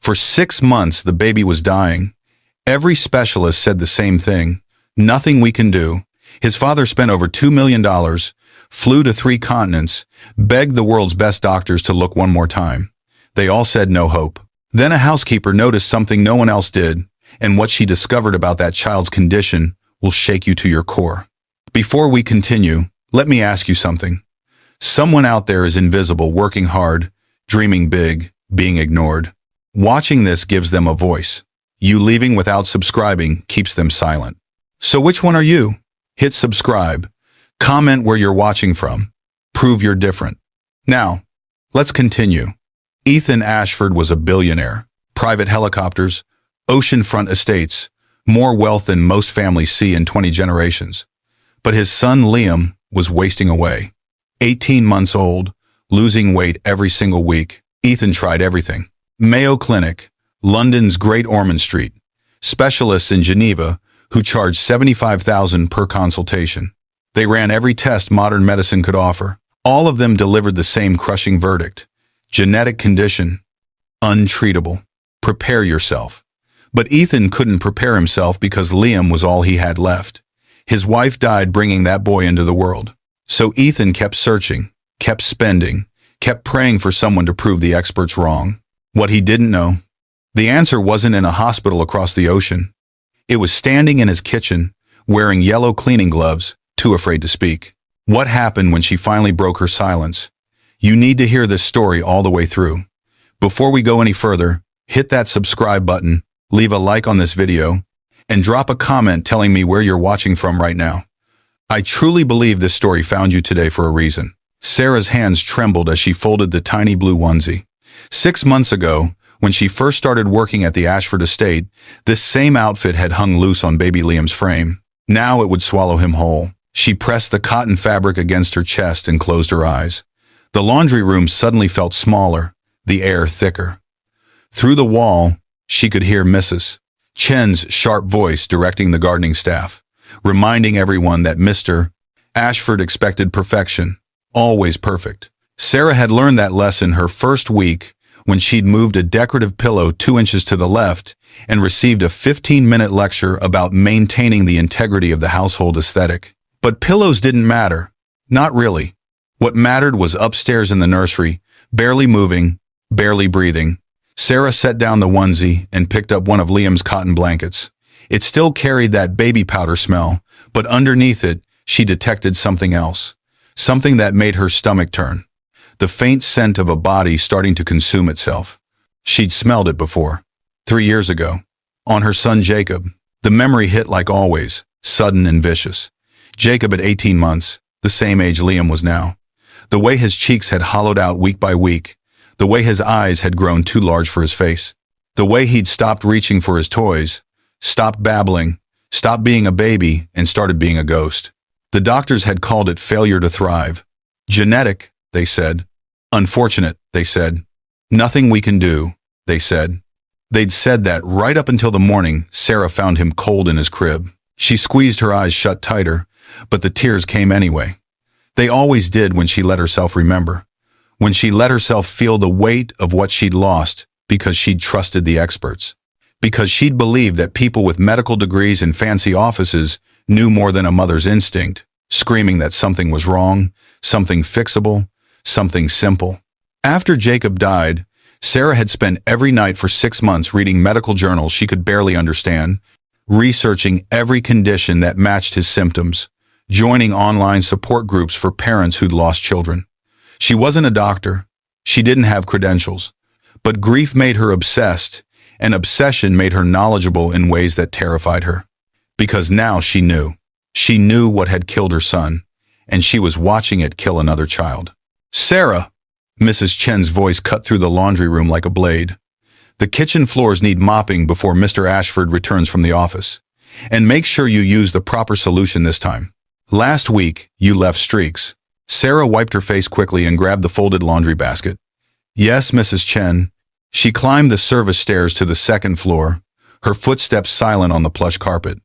For 6 months, the baby was dying. Every specialist said the same thing. Nothing we can do. His father spent over $2 million, flew to 3 continents, begged the world's best doctors to look one more time. They all said no hope. Then a housekeeper noticed something no one else did, and what she discovered about that child's condition will shake you to your core. Before we continue, let me ask you something. Someone out there is invisible, working hard, dreaming big, being ignored. Watching this gives them a voice. You leaving without subscribing keeps them silent. So which one are you? Hit subscribe. Comment where you're watching from. Prove you're different. Now, let's continue. Ethan Ashford was a billionaire. Private helicopters, oceanfront estates, more wealth than most families see in 20 generations. But his son Liam was wasting away. 18 months old, losing weight every single week. Ethan tried everything. Mayo Clinic, London's Great Ormond Street, specialists in Geneva who charged $75,000 per consultation. They ran every test modern medicine could offer. All of them delivered the same crushing verdict. Genetic condition, untreatable. Prepare yourself. But Ethan couldn't prepare himself because Liam was all he had left. His wife died bringing that boy into the world. So Ethan kept searching, kept spending, kept praying for someone to prove the experts wrong. What he didn't know, the answer wasn't in a hospital across the ocean. It was standing in his kitchen, wearing yellow cleaning gloves, too afraid to speak. What happened when she finally broke her silence? You need to hear this story all the way through. Before we go any further, hit that subscribe button, leave a like on this video, and drop a comment telling me where you're watching from right now. I truly believe this story found you today for a reason. Sarah's hands trembled as she folded the tiny blue onesie. 6 months ago, when she first started working at the Ashford estate, this same outfit had hung loose on baby Liam's frame. Now it would swallow him whole. She pressed the cotton fabric against her chest and closed her eyes. The laundry room suddenly felt smaller, the air thicker. Through the wall, she could hear Mrs. Chen's sharp voice directing the gardening staff, reminding everyone that Mr. Ashford expected perfection, always perfect. Sarah had learned that lesson her first week when she'd moved a decorative pillow 2 inches to the left and received a 15-minute lecture about maintaining the integrity of the household aesthetic. But pillows didn't matter. Not really. What mattered was upstairs in the nursery, barely moving, barely breathing. Sarah set down the onesie and picked up one of Liam's cotton blankets. It still carried that baby powder smell, but underneath it, she detected something else. Something that made her stomach turn. The faint scent of a body starting to consume itself. She'd smelled it before. 3 years ago. On her son Jacob. The memory hit like always, sudden and vicious. Jacob at 18 months, the same age Liam was now. The way his cheeks had hollowed out week by week. The way his eyes had grown too large for his face. The way he'd stopped reaching for his toys, stopped babbling, stopped being a baby, and started being a ghost. The doctors had called it failure to thrive. Genetic, they said. Unfortunate, they said. Nothing we can do, they said. They'd said that right up until the morning Sarah found him cold in his crib. She squeezed her eyes shut tighter, but the tears came anyway. They always did when she let herself remember. When she let herself feel the weight of what she'd lost because she'd trusted the experts. Because she'd believed that people with medical degrees and fancy offices knew more than a mother's instinct, screaming that something was wrong, something fixable, something simple. After Jacob died, Sarah had spent every night for 6 months reading medical journals she could barely understand, researching every condition that matched his symptoms, joining online support groups for parents who'd lost children. She wasn't a doctor. She didn't have credentials. But grief made her obsessed, and obsession made her knowledgeable in ways that terrified her. Because now she knew. She knew what had killed her son, and she was watching it kill another child. Sarah! Mrs. Chen's voice cut through the laundry room like a blade. The kitchen floors need mopping before Mr. Ashford returns from the office. And make sure you use the proper solution this time. Last week, you left streaks. Sarah wiped her face quickly and grabbed the folded laundry basket. Yes, Mrs. Chen. She climbed the service stairs to the second floor, her footsteps silent on the plush carpet.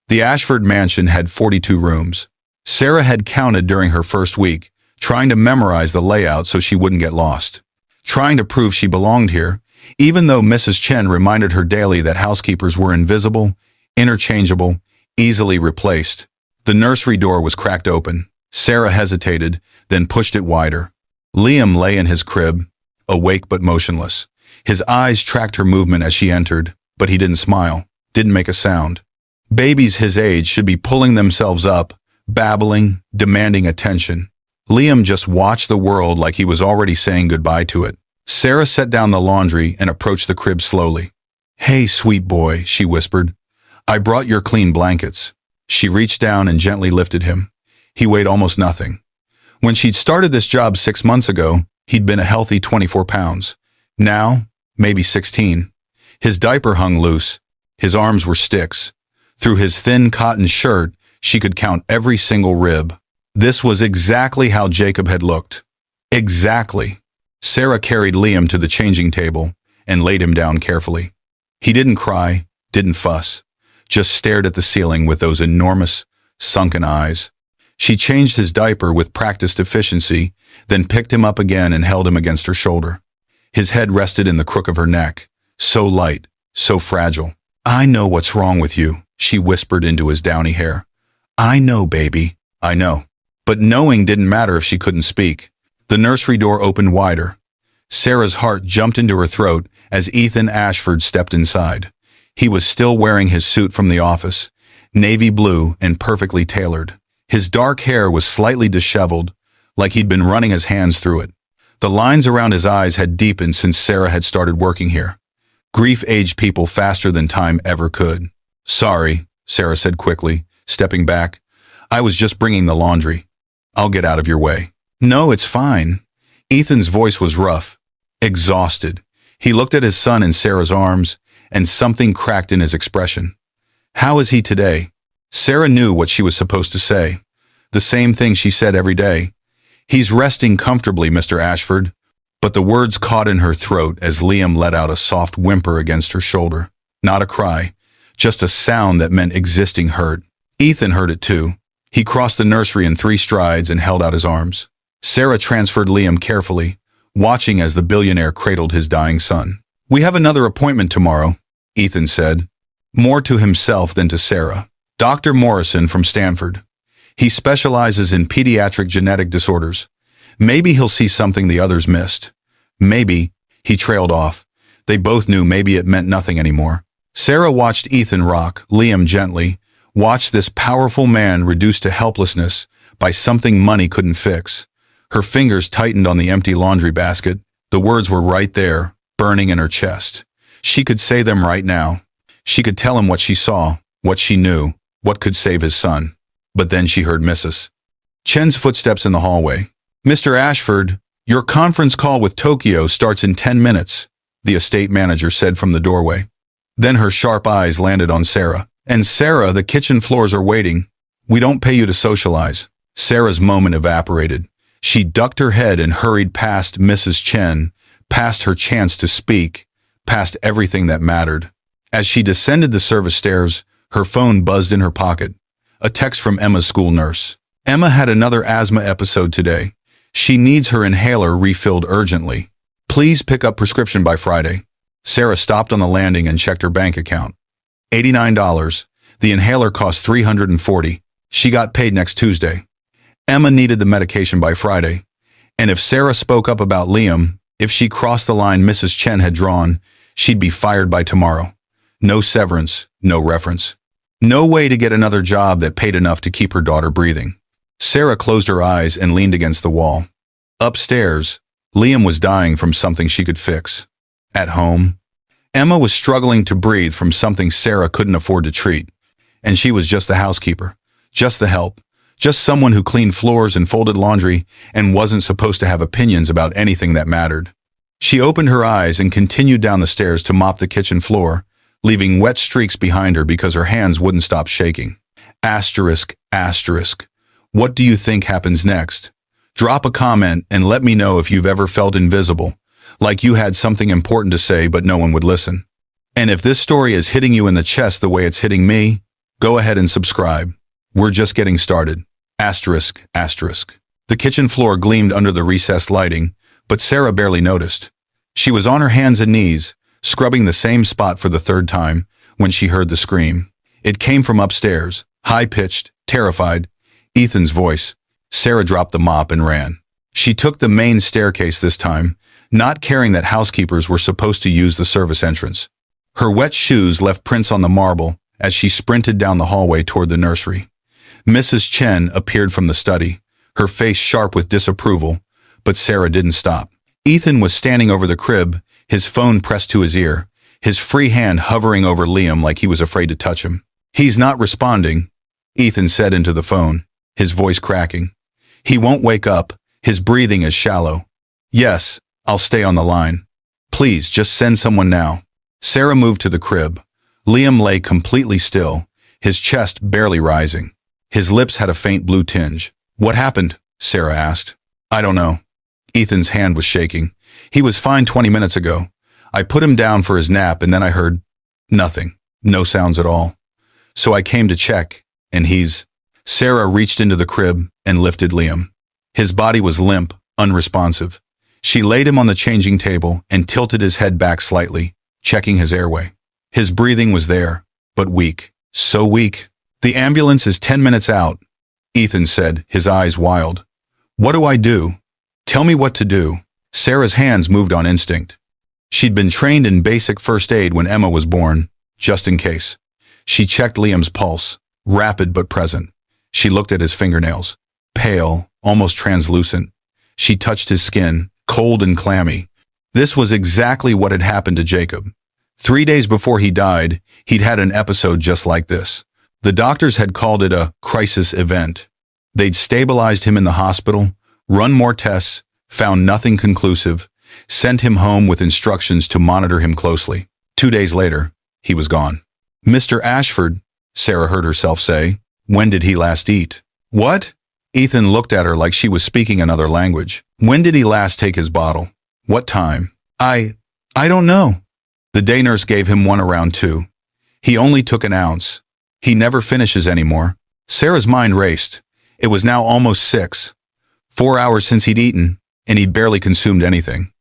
The Ashford mansion had 42 rooms. Sarah had counted during her first week, trying to memorize the layout so she wouldn't get lost. Trying to prove she belonged here, even though Mrs. Chen reminded her daily that housekeepers were invisible, interchangeable, easily replaced. The nursery door was cracked open. Sarah hesitated, then pushed it wider. Liam lay in his crib, awake but motionless. His eyes tracked her movement as she entered, but he didn't smile, didn't make a sound. Babies his age should be pulling themselves up, babbling, demanding attention. Liam just watched the world like he was already saying goodbye to it. Sarah set down the laundry and approached the crib slowly. "Hey, sweet boy," she whispered. "I brought your clean blankets." She reached down and gently lifted him. He weighed almost nothing. When she'd started this job 6 months ago, he'd been a healthy 24 pounds. Now, maybe 16. His diaper hung loose. His arms were sticks. Through his thin cotton shirt, she could count every single rib. This was exactly how Jacob had looked. Exactly. Sarah carried Liam to the changing table and laid him down carefully. He didn't cry, didn't fuss, just stared at the ceiling with those enormous, sunken eyes. She changed his diaper with practiced efficiency, then picked him up again and held him against her shoulder. His head rested in the crook of her neck, so light, so fragile. "I know what's wrong with you," she whispered into his downy hair. "I know, baby, I know." But knowing didn't matter if she couldn't speak. The nursery door opened wider. Sarah's heart jumped into her throat as Ethan Ashford stepped inside. He was still wearing his suit from the office, navy blue and perfectly tailored. His dark hair was slightly disheveled, like he'd been running his hands through it. The lines around his eyes had deepened since Sarah had started working here. Grief aged people faster than time ever could. "Sorry," Sarah said quickly, stepping back. "I was just bringing the laundry. I'll get out of your way." "No, it's fine." Ethan's voice was rough, exhausted. He looked at his son in Sarah's arms, and something cracked in his expression. "How is he today?" Sarah knew what she was supposed to say. The same thing she said every day. "He's resting comfortably, Mr. Ashford." But the words caught in her throat as Liam let out a soft whimper against her shoulder. Not a cry, just a sound that meant existing hurt. Ethan heard it too. He crossed the nursery in 3 strides and held out his arms. Sarah transferred Liam carefully, watching as the billionaire cradled his dying son. "We have another appointment tomorrow," Ethan said, more to himself than to Sarah. "Dr. Morrison from Stanford. He specializes in pediatric genetic disorders. Maybe he'll see something the others missed. Maybe," he trailed off. They both knew maybe it meant nothing anymore. Sarah watched Ethan rock Liam gently, watched this powerful man reduced to helplessness by something money couldn't fix. Her fingers tightened on the empty laundry basket. The words were right there, burning in her chest. She could say them right now. She could tell him what she saw, what she knew, what could save his son. But then she heard Mrs. Chen's footsteps in the hallway. "Mr. Ashford, your conference call with Tokyo starts in 10 minutes, the estate manager said from the doorway. Then her sharp eyes landed on Sarah. "And Sarah, the kitchen floors are waiting. We don't pay you to socialize." Sarah's moment evaporated. She ducked her head and hurried past Mrs. Chen, past her chance to speak, past everything that mattered. As she descended the service stairs, her phone buzzed in her pocket. A text from Emma's school nurse. "Emma had another asthma episode today. She needs her inhaler refilled urgently. Please pick up prescription by Friday." Sarah stopped on the landing and checked her bank account. $89. The inhaler cost $340. She got paid next Tuesday. Emma needed the medication by Friday. And if Sarah spoke up about Liam, if she crossed the line Mrs. Chen had drawn, she'd be fired by tomorrow. No severance, no reference. No way to get another job that paid enough to keep her daughter breathing. Sarah closed her eyes and leaned against the wall. Upstairs, Liam was dying from something she could fix. At home, Emma was struggling to breathe from something Sarah couldn't afford to treat. And she was just the housekeeper, just the help, just someone who cleaned floors and folded laundry and wasn't supposed to have opinions about anything that mattered. She opened her eyes and continued down the stairs to mop the kitchen floor, leaving wet streaks behind her because her hands wouldn't stop shaking. Asterisk, asterisk. What do you think happens next? Drop a comment and let me know if you've ever felt invisible, like you had something important to say but no one would listen. And if this story is hitting you in the chest the way it's hitting me, go ahead and subscribe. We're just getting started. Asterisk, asterisk. The kitchen floor gleamed under the recessed lighting, but Sarah barely noticed. She was on her hands and knees, scrubbing the same spot for the third time, when she heard the scream. It came from upstairs, high-pitched, terrified. Ethan's voice. Sarah dropped the mop and ran. She took the main staircase this time, not caring that housekeepers were supposed to use the service entrance. Her wet shoes left prints on the marble as she sprinted down the hallway toward the nursery. Mrs. Chen appeared from the study, her face sharp with disapproval, but Sarah didn't stop. Ethan was standing over the crib, his phone pressed to his ear, his free hand hovering over Liam like he was afraid to touch him. "He's not responding," Ethan said into the phone, his voice cracking. "He won't wake up, his breathing is shallow." "Yes, I'll stay on the line. Please, just send someone now." Sarah moved to the crib. Liam lay completely still, his chest barely rising. His lips had a faint blue tinge. "What happened?" Sarah asked. "I don't know." Ethan's hand was shaking. "He was fine 20 minutes ago. I put him down for his nap and then I heard nothing. No sounds at all. So I came to check, and he's..." Sarah reached into the crib and lifted Liam. His body was limp, unresponsive. She laid him on the changing table and tilted his head back slightly, checking his airway. His breathing was there, but weak. So weak. "The ambulance is 10 minutes out," Ethan said, his eyes wild. "What do I do? Tell me what to do." Sarah's hands moved on instinct. She'd been trained in basic first aid when Emma was born, just in case. She checked Liam's pulse, rapid but present. She looked at his fingernails, pale, almost translucent. She touched his skin, cold and clammy. This was exactly what had happened to Jacob. 3 days before he died, he'd had an episode just like this. The doctors had called it a crisis event. They'd stabilized him in the hospital, run more tests, found nothing conclusive, sent him home with instructions to monitor him closely. 2 days later, he was gone. "Mr. Ashford," Sarah heard herself say. "When did he last eat?" "What?" Ethan looked at her like she was speaking another language. "When did he last take his bottle? What time?" I don't know." The day nurse gave him one around 2. "He only took an ounce. He never finishes anymore." Sarah's mind raced. It was now almost 6. 4 hours since he'd eaten, and he'd barely consumed anything.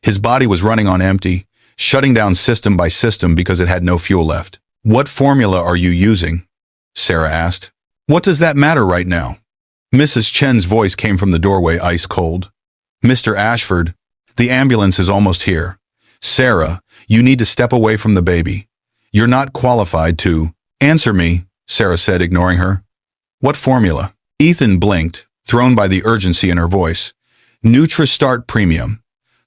His body was running on empty, shutting down system by system because it had no fuel left. "What formula are you using?" Sarah asked. "What does that matter right now?" Mrs. Chen's voice came from the doorway, ice cold. "Mr. Ashford, the ambulance is almost here. Sarah, you need to step away from the baby. You're not qualified to..." "Answer me," Sarah said, ignoring her. "What formula?" Ethan blinked, thrown by the urgency in her voice. "NutriStart Premium.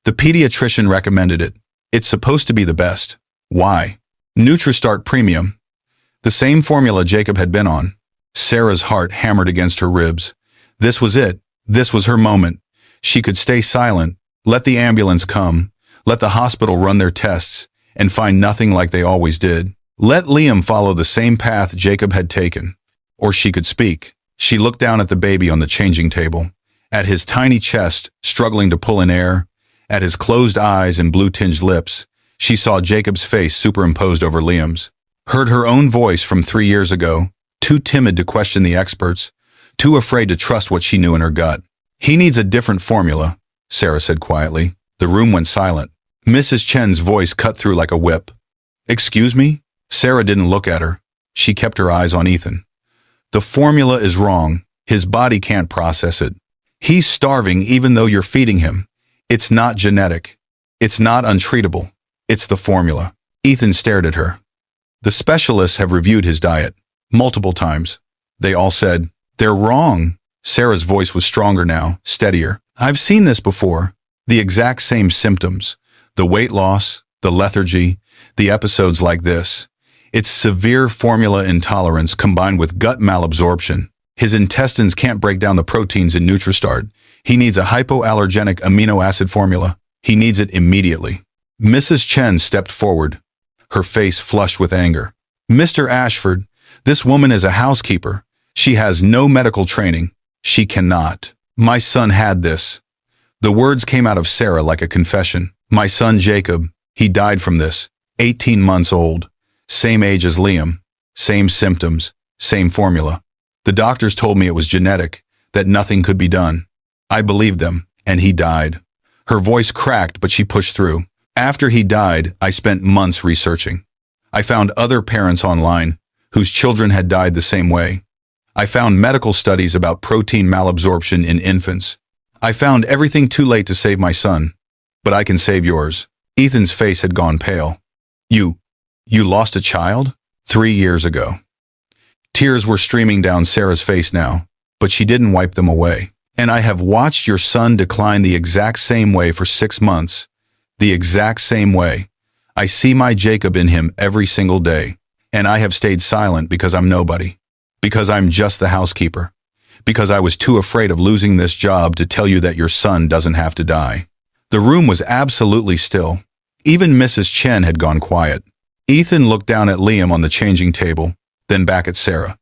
The pediatrician recommended it. It's supposed to be the best." "Why?" "NutriStart Premium. The same formula Jacob had been on." Sarah's heart hammered against her ribs. This was it. This was her moment. She could stay silent, let the ambulance come, let the hospital run their tests, and find nothing like they always did. Let Liam follow the same path Jacob had taken. Or she could speak. She looked down at the baby on the changing table, at his tiny chest struggling to pull in air, at his closed eyes and blue-tinged lips. She saw Jacob's face superimposed over Liam's. Heard her own voice from 3 years ago, too timid to question the experts, too afraid to trust what she knew in her gut. "He needs a different formula," Sarah said quietly. The room went silent. Mrs. Chen's voice cut through like a whip. "Excuse me?" Sarah didn't look at her. She kept her eyes on Ethan. "The formula is wrong. His body can't process it. He's starving even though you're feeding him. It's not genetic. It's not untreatable. It's the formula." Ethan stared at her. "The specialists have reviewed his diet multiple times. They all said, they're wrong." Sarah's voice was stronger now, steadier. "I've seen this before. The exact same symptoms. The weight loss, the lethargy, the episodes like this. It's severe formula intolerance combined with gut malabsorption. His intestines can't break down the proteins in NutriStart. He needs a hypoallergenic amino acid formula. He needs it immediately." Mrs. Chen stepped forward, her face flushed with anger. "Mr. Ashford, this woman is a housekeeper. She has no medical training. She cannot. My son had this." The words came out of Sarah like a confession. "My son Jacob, he died from this. 18 months old. Same age as Liam. Same symptoms. Same formula. The doctors told me it was genetic, that nothing could be done. I believed them, and he died." Her voice cracked, but she pushed through. After he died, I spent months researching. I found other parents online whose children had died the same way. I found medical studies about protein malabsorption in infants. I found everything too late to save my son. But I can save yours. Ethan's face had gone pale. You lost a child? 3 years ago. Tears were streaming down Sarah's face now, but she didn't wipe them away. And I have watched your son decline the exact same way for 6 months. The exact same way. I see my Jacob in him every single day. And I have stayed silent because I'm nobody. Because I'm just the housekeeper. Because I was too afraid of losing this job to tell you that your son doesn't have to die. The room was absolutely still. Even Mrs. Chen had gone quiet. Ethan looked down at Liam on the changing table, then back at Sarah.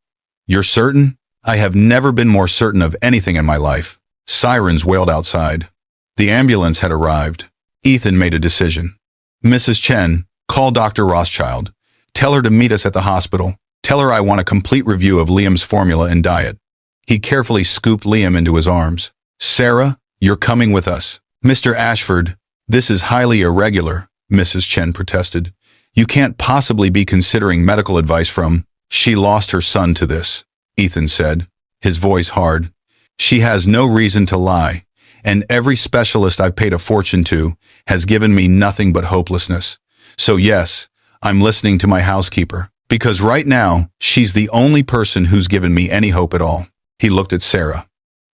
You're certain? I have never been more certain of anything in my life. Sirens wailed outside. The ambulance had arrived. Ethan made a decision. Mrs. Chen, call Dr. Rothschild. Tell her to meet us at the hospital. Tell her I want a complete review of Liam's formula and diet. He carefully scooped Liam into his arms. Sarah, you're coming with us. Mr. Ashford, this is highly irregular, Mrs. Chen protested. You can't possibly be considering medical advice from... She lost her son to this, Ethan said, his voice hard. She has no reason to lie, and every specialist I've paid a fortune to has given me nothing but hopelessness. So yes, I'm listening to my housekeeper, because right now, she's the only person who's given me any hope at all. He looked at Sarah.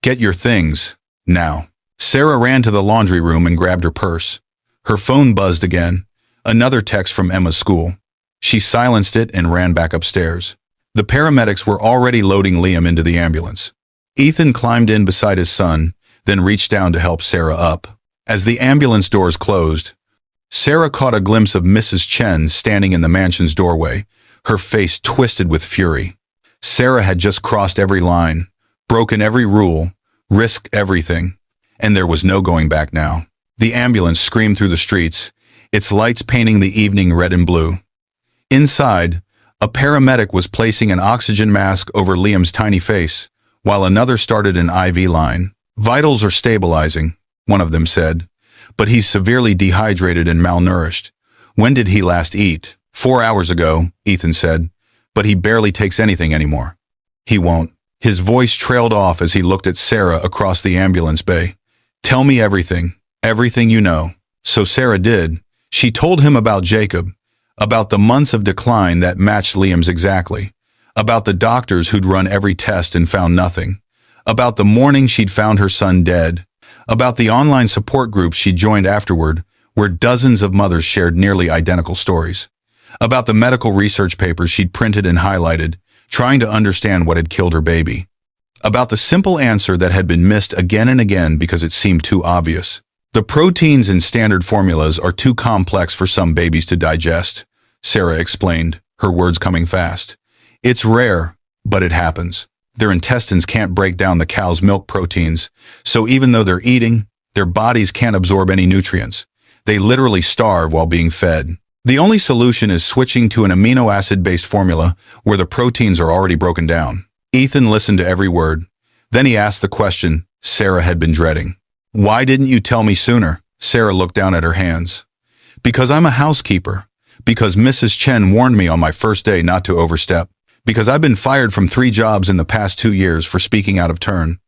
Get your things, now. Sarah ran to the laundry room and grabbed her purse. Her phone buzzed again, another text from Emma's school. She silenced it and ran back upstairs. The paramedics were already loading Liam into the ambulance. Ethan climbed in beside his son, then reached down to help Sarah up. As the ambulance doors closed, Sarah caught a glimpse of Mrs. Chen standing in the mansion's doorway, her face twisted with fury. Sarah had just crossed every line, broken every rule, risked everything, and there was no going back now. The ambulance screamed through the streets, its lights painting the evening red and blue. Inside, a paramedic was placing an oxygen mask over Liam's tiny face, while another started an IV line. Vitals are stabilizing, one of them said, but he's severely dehydrated and malnourished. When did he last eat? 4 hours ago, Ethan said, but he barely takes anything anymore. He won't. His voice trailed off as he looked at Sarah across the ambulance bay. Tell me everything you know. So Sarah did. She told him about Jacob, about the months of decline that matched Liam's exactly, about the doctors who'd run every test and found nothing, about the morning she'd found her son dead, about the online support groups she joined afterward, where dozens of mothers shared nearly identical stories, about the medical research papers she'd printed and highlighted, trying to understand what had killed her baby, about the simple answer that had been missed again and again because it seemed too obvious. The proteins in standard formulas are too complex for some babies to digest, Sarah explained, her words coming fast. It's rare, but it happens. Their intestines can't break down the cow's milk proteins, so even though they're eating, their bodies can't absorb any nutrients. They literally starve while being fed. The only solution is switching to an amino acid-based formula where the proteins are already broken down. Ethan listened to every word. Then he asked the question Sarah had been dreading. Why didn't you tell me sooner? Sarah looked down at her hands. Because I'm a housekeeper. Because Mrs. Chen warned me on my first day not to overstep. Because I've been fired from 3 jobs in the past 2 years for speaking out of turn.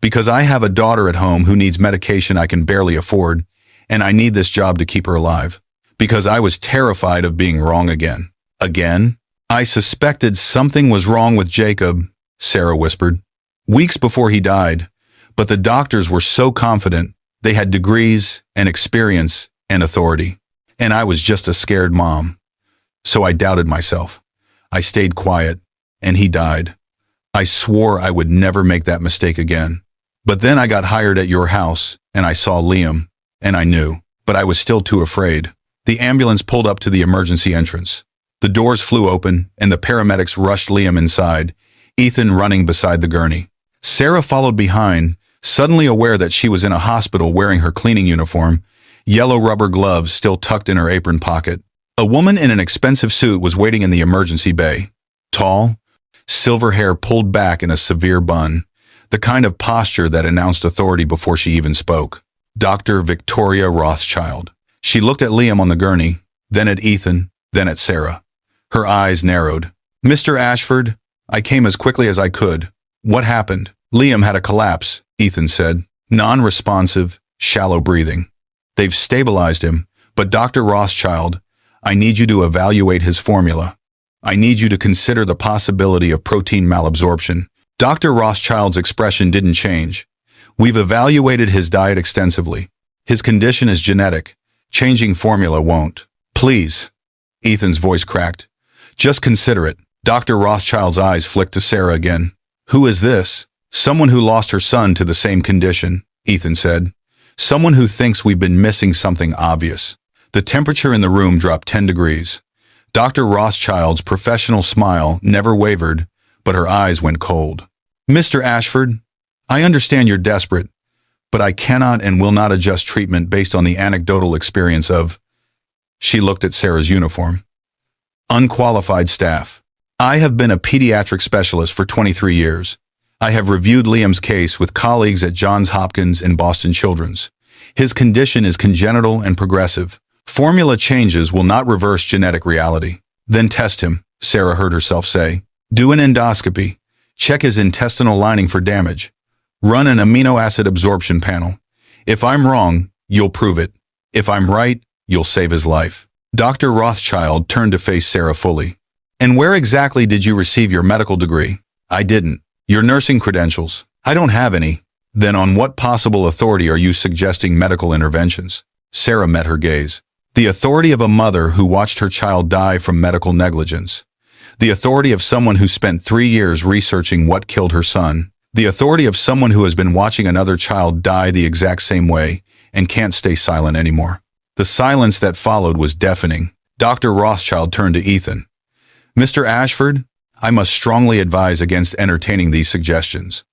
Because I have a daughter at home who needs medication I can barely afford, and I need this job to keep her alive. Because I was terrified of being wrong again. Again? I suspected something was wrong with Jacob, Sarah whispered. Weeks before he died. But the doctors were so confident. They had degrees and experience and authority. And I was just a scared mom. So I doubted myself. I stayed quiet, and he died. I swore I would never make that mistake again. But then I got hired at your house, and I saw Liam, and I knew, but I was still too afraid. The ambulance pulled up to the emergency entrance. The doors flew open, and the paramedics rushed Liam inside, Ethan running beside the gurney. Sarah followed behind, suddenly aware that she was in a hospital wearing her cleaning uniform, yellow rubber gloves still tucked in her apron pocket. A woman in an expensive suit was waiting in the emergency bay. Tall, silver hair pulled back in a severe bun, the kind of posture that announced authority before she even spoke. Dr. Victoria Rothschild. She looked at Liam on the gurney, then at Ethan, then at Sarah. Her eyes narrowed. "Mr. Ashford, I came as quickly as I could. What happened?" "Liam had a collapse," Ethan said. Non-responsive, shallow breathing. "They've stabilized him, but Dr. Rothschild, I need you to evaluate his formula. I need you to consider the possibility of protein malabsorption." Dr. Rothschild's expression didn't change. "We've evaluated his diet extensively. His condition is genetic. Changing formula won't." "Please." Ethan's voice cracked. "Just consider it." Dr. Rothschild's eyes flicked to Sarah again. "Who is this?" "Someone who lost her son to the same condition," Ethan said. "Someone who thinks we've been missing something obvious." The temperature in the room dropped 10 degrees. Dr. Rothschild's professional smile never wavered, but her eyes went cold. "Mr. Ashford, I understand you're desperate, but I cannot and will not adjust treatment based on the anecdotal experience of—" She looked at Sarah's uniform. "Unqualified staff. I have been a pediatric specialist for 23 years. I have reviewed Liam's case with colleagues at Johns Hopkins and Boston Children's. His condition is congenital and progressive. Formula changes will not reverse genetic reality." "Then test him," Sarah heard herself say. "Do an endoscopy. Check his intestinal lining for damage. Run an amino acid absorption panel. If I'm wrong, you'll prove it. If I'm right, you'll save his life." Dr. Rothschild turned to face Sarah fully. "And where exactly did you receive your medical degree?" "I didn't." "Your nursing credentials?" "I don't have any." "Then on what possible authority are you suggesting medical interventions?" Sarah met her gaze. "The authority of a mother who watched her child die from medical negligence. The authority of someone who spent 3 years researching what killed her son. The authority of someone who has been watching another child die the exact same way and can't stay silent anymore." The silence that followed was deafening. Dr. Rothschild turned to Ethan. "Mr. Ashford, I must strongly advise against entertaining these suggestions.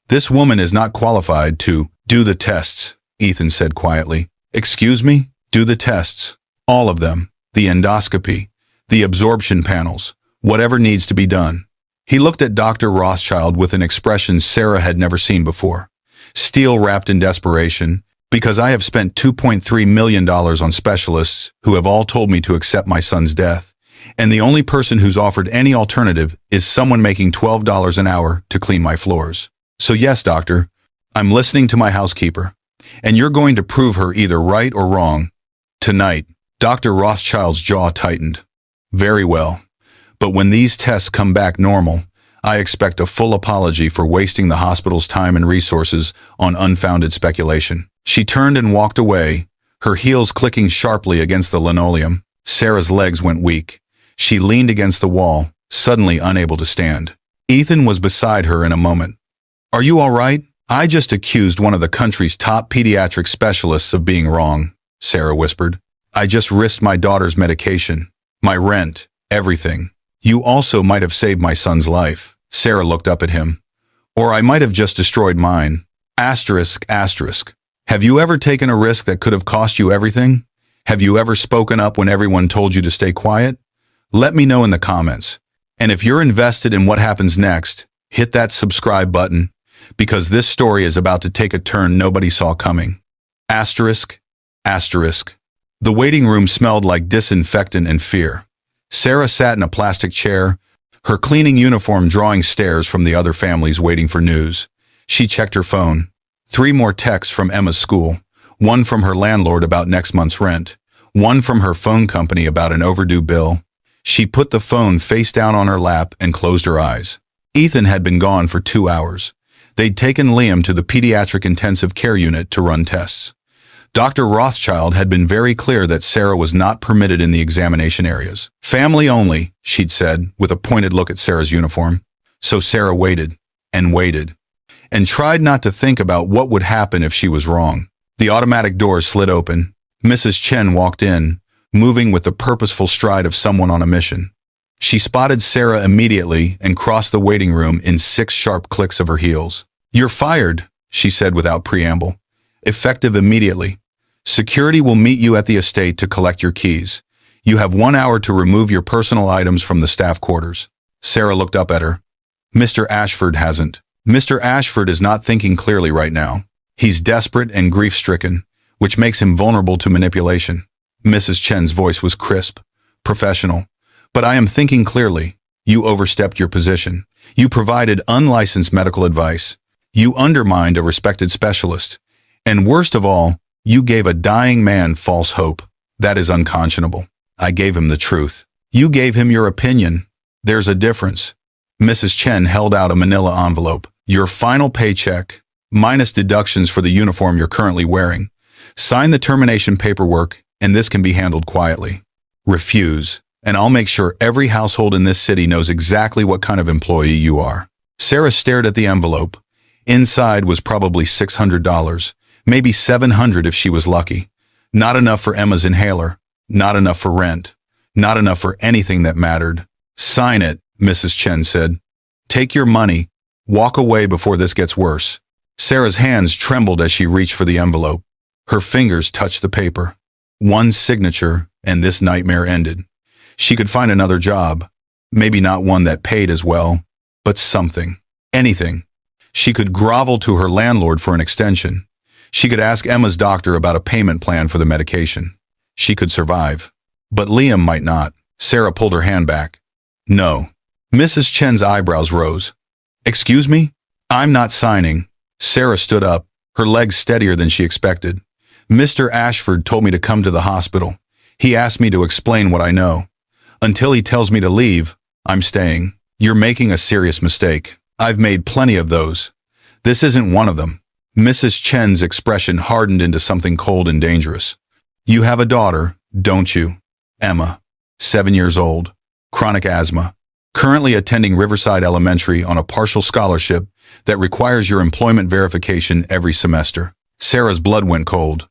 This woman is not qualified to do the tests," Ethan said quietly. "Excuse me? Do the tests. All of them. The endoscopy, the absorption panels, whatever needs to be done." He looked at Dr. Rothschild with an expression Sarah had never seen before. "Steel wrapped in desperation, because I have spent $2.3 million on specialists who have all told me to accept my son's death, and the only person who's offered any alternative is someone making $12 an hour to clean my floors. So yes, doctor, I'm listening to my housekeeper, and you're going to prove her either right or wrong. Tonight." Dr. Rothschild's jaw tightened. "Very well. But when these tests come back normal, I expect a full apology for wasting the hospital's time and resources on unfounded speculation." She turned and walked away, her heels clicking sharply against the linoleum. Sarah's legs went weak. She leaned against the wall, suddenly unable to stand. Ethan was beside her in a moment. "Are you all right?" "I just accused one of the country's top pediatric specialists of being wrong," Sarah whispered. "I just risked my daughter's medication, my rent, everything. You also might have saved my son's life." Sarah looked up at him. "Or I might have just destroyed mine. Asterisk, asterisk. Have you ever taken a risk that could have cost you everything? Have you ever spoken up when everyone told you to stay quiet? Let me know in the comments. And if you're invested in what happens next, hit that subscribe button, because this story is about to take a turn nobody saw coming." Asterisk, asterisk. The waiting room smelled like disinfectant and fear. Sarah sat in a plastic chair, her cleaning uniform drawing stares from the other families waiting for news. She checked her phone. 3 more texts from Emma's school, one from her landlord about next month's rent, one from her phone company about an overdue bill. She put the phone face down on her lap and closed her eyes. Ethan had been gone for 2 hours. They'd taken Liam to the pediatric intensive care unit to run tests. Dr. Rothschild had been very clear that Sarah was not permitted in the examination areas. "Family only," she'd said, with a pointed look at Sarah's uniform. So Sarah waited, and waited, and tried not to think about what would happen if she was wrong. The automatic doors slid open. Mrs. Chen walked in, moving with the purposeful stride of someone on a mission. She spotted Sarah immediately and crossed the waiting room in 6 sharp clicks of her heels. "You're fired," she said without preamble. "Effective immediately. Security will meet you at the estate to collect your keys. You have 1 hour to remove your personal items from the staff quarters." Sarah looked up at her. "Mr. Ashford hasn't. Mr. Ashford is not thinking clearly right now. He's desperate and grief-stricken, which makes him vulnerable to manipulation. Mrs. Chen's voice was crisp, professional. But I am thinking clearly. You overstepped your position. You provided unlicensed medical advice. You undermined a respected specialist. And worst of all, you gave a dying man false hope. That is unconscionable. I gave him the truth. You gave him your opinion. There's a difference. Mrs. Chen held out a manila envelope. Your final paycheck, minus deductions for the uniform you're currently wearing. Sign the termination paperwork, and this can be handled quietly. Refuse, and I'll make sure every household in this city knows exactly what kind of employee you are. Sarah stared at the envelope. Inside was probably $600, maybe $700 if she was lucky. Not enough for Emma's inhaler, not enough for rent, not enough for anything that mattered. Sign it, Mrs. Chen said. Take your money. Walk away before this gets worse. Sarah's hands trembled as she reached for the envelope. Her fingers touched the paper. One signature, and this nightmare ended. She could find another job. Maybe not one that paid as well, but something. Anything. She could grovel to her landlord for an extension. She could ask Emma's doctor about a payment plan for the medication. She could survive. But Liam might not. Sarah pulled her hand back. No. Mrs. Chen's eyebrows rose. Excuse me? I'm not signing. Sarah stood up, her legs steadier than she expected. Mr. Ashford told me to come to the hospital. He asked me to explain what I know. Until he tells me to leave, I'm staying. You're making a serious mistake. I've made plenty of those. This isn't one of them. Mrs. Chen's expression hardened into something cold and dangerous. You have a daughter, don't you? Emma, 7 years old, chronic asthma, currently attending Riverside Elementary on a partial scholarship that requires your employment verification every semester. Sarah's blood went cold.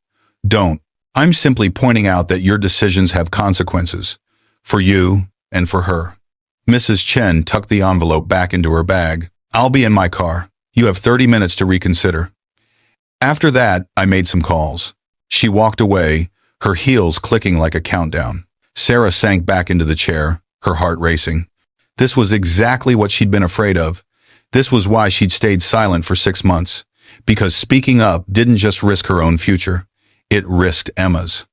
Don't. I'm simply pointing out that your decisions have consequences. For you and for her. Mrs. Chen tucked the envelope back into her bag. I'll be in my car. You have 30 minutes to reconsider. After that, I made some calls. She walked away, her heels clicking like a countdown. Sarah sank back into the chair, her heart racing. This was exactly what she'd been afraid of. This was why she'd stayed silent for 6 months. Because speaking up didn't just risk her own future. It risked Emma's.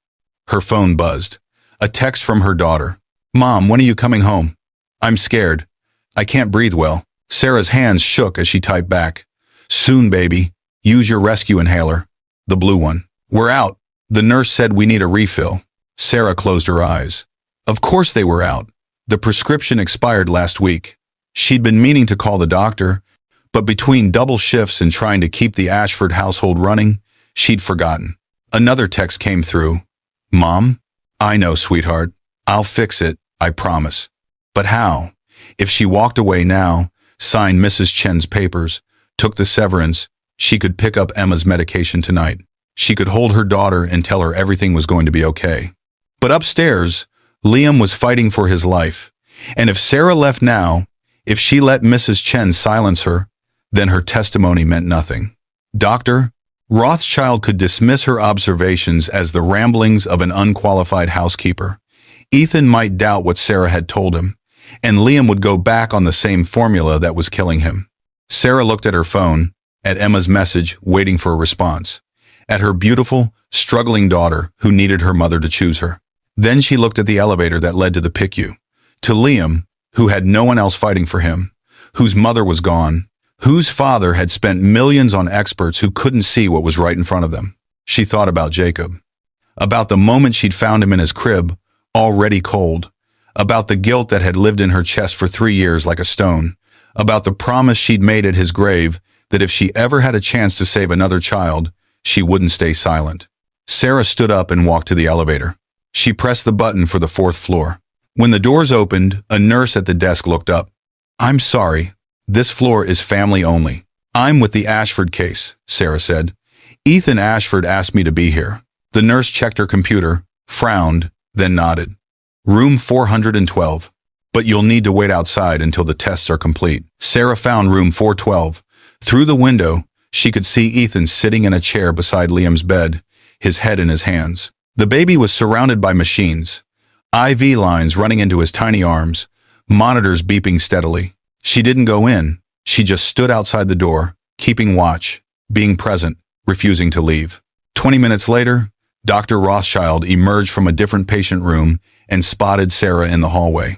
Her phone buzzed. A text from her daughter. Mom, when are you coming home? I'm scared. I can't breathe well. Sarah's hands shook as she typed back. Soon, baby. Use your rescue inhaler. The blue one. We're out. The nurse said we need a refill. Sarah closed her eyes. Of course they were out. The prescription expired last week. She'd been meaning to call the doctor, but between double shifts and trying to keep the Ashford household running, she'd forgotten. Another text came through. Mom? I know, sweetheart. I'll fix it, I promise. But how? If she walked away now, signed Mrs. Chen's papers, took the severance, she could pick up Emma's medication tonight. She could hold her daughter and tell her everything was going to be okay. But upstairs, Liam was fighting for his life. And if Sarah left now, if she let Mrs. Chen silence her, then her testimony meant nothing. Doctor, Rothschild could dismiss her observations as the ramblings of an unqualified housekeeper. Ethan might doubt what Sarah had told him, and Liam would go back on the same formula that was killing him. Sarah looked at her phone, at Emma's message, waiting for a response, at her beautiful, struggling daughter who needed her mother to choose her. Then she looked at the elevator that led to the PICU, to Liam, who had no one else fighting for him, whose mother was gone, whose father had spent millions on experts who couldn't see what was right in front of them. She thought about Jacob, about the moment she'd found him in his crib, already cold, about the guilt that had lived in her chest for 3 years like a stone, about the promise she'd made at his grave that if she ever had a chance to save another child, she wouldn't stay silent. Sarah stood up and walked to the elevator. She pressed the button for the 4th floor. When the doors opened, a nurse at the desk looked up. I'm sorry. This floor is family only. I'm with the Ashford case, Sarah said. Ethan Ashford asked me to be here. The nurse checked her computer, frowned, then nodded. Room 412. But you'll need to wait outside until the tests are complete. Sarah found room 412. Through the window, she could see Ethan sitting in a chair beside Liam's bed, his head in his hands. The baby was surrounded by machines, IV lines running into his tiny arms, monitors beeping steadily. She didn't go in. She just stood outside the door, keeping watch, being present, refusing to leave. 20 minutes later, Dr. Rothschild emerged from a different patient room and spotted Sarah in the hallway.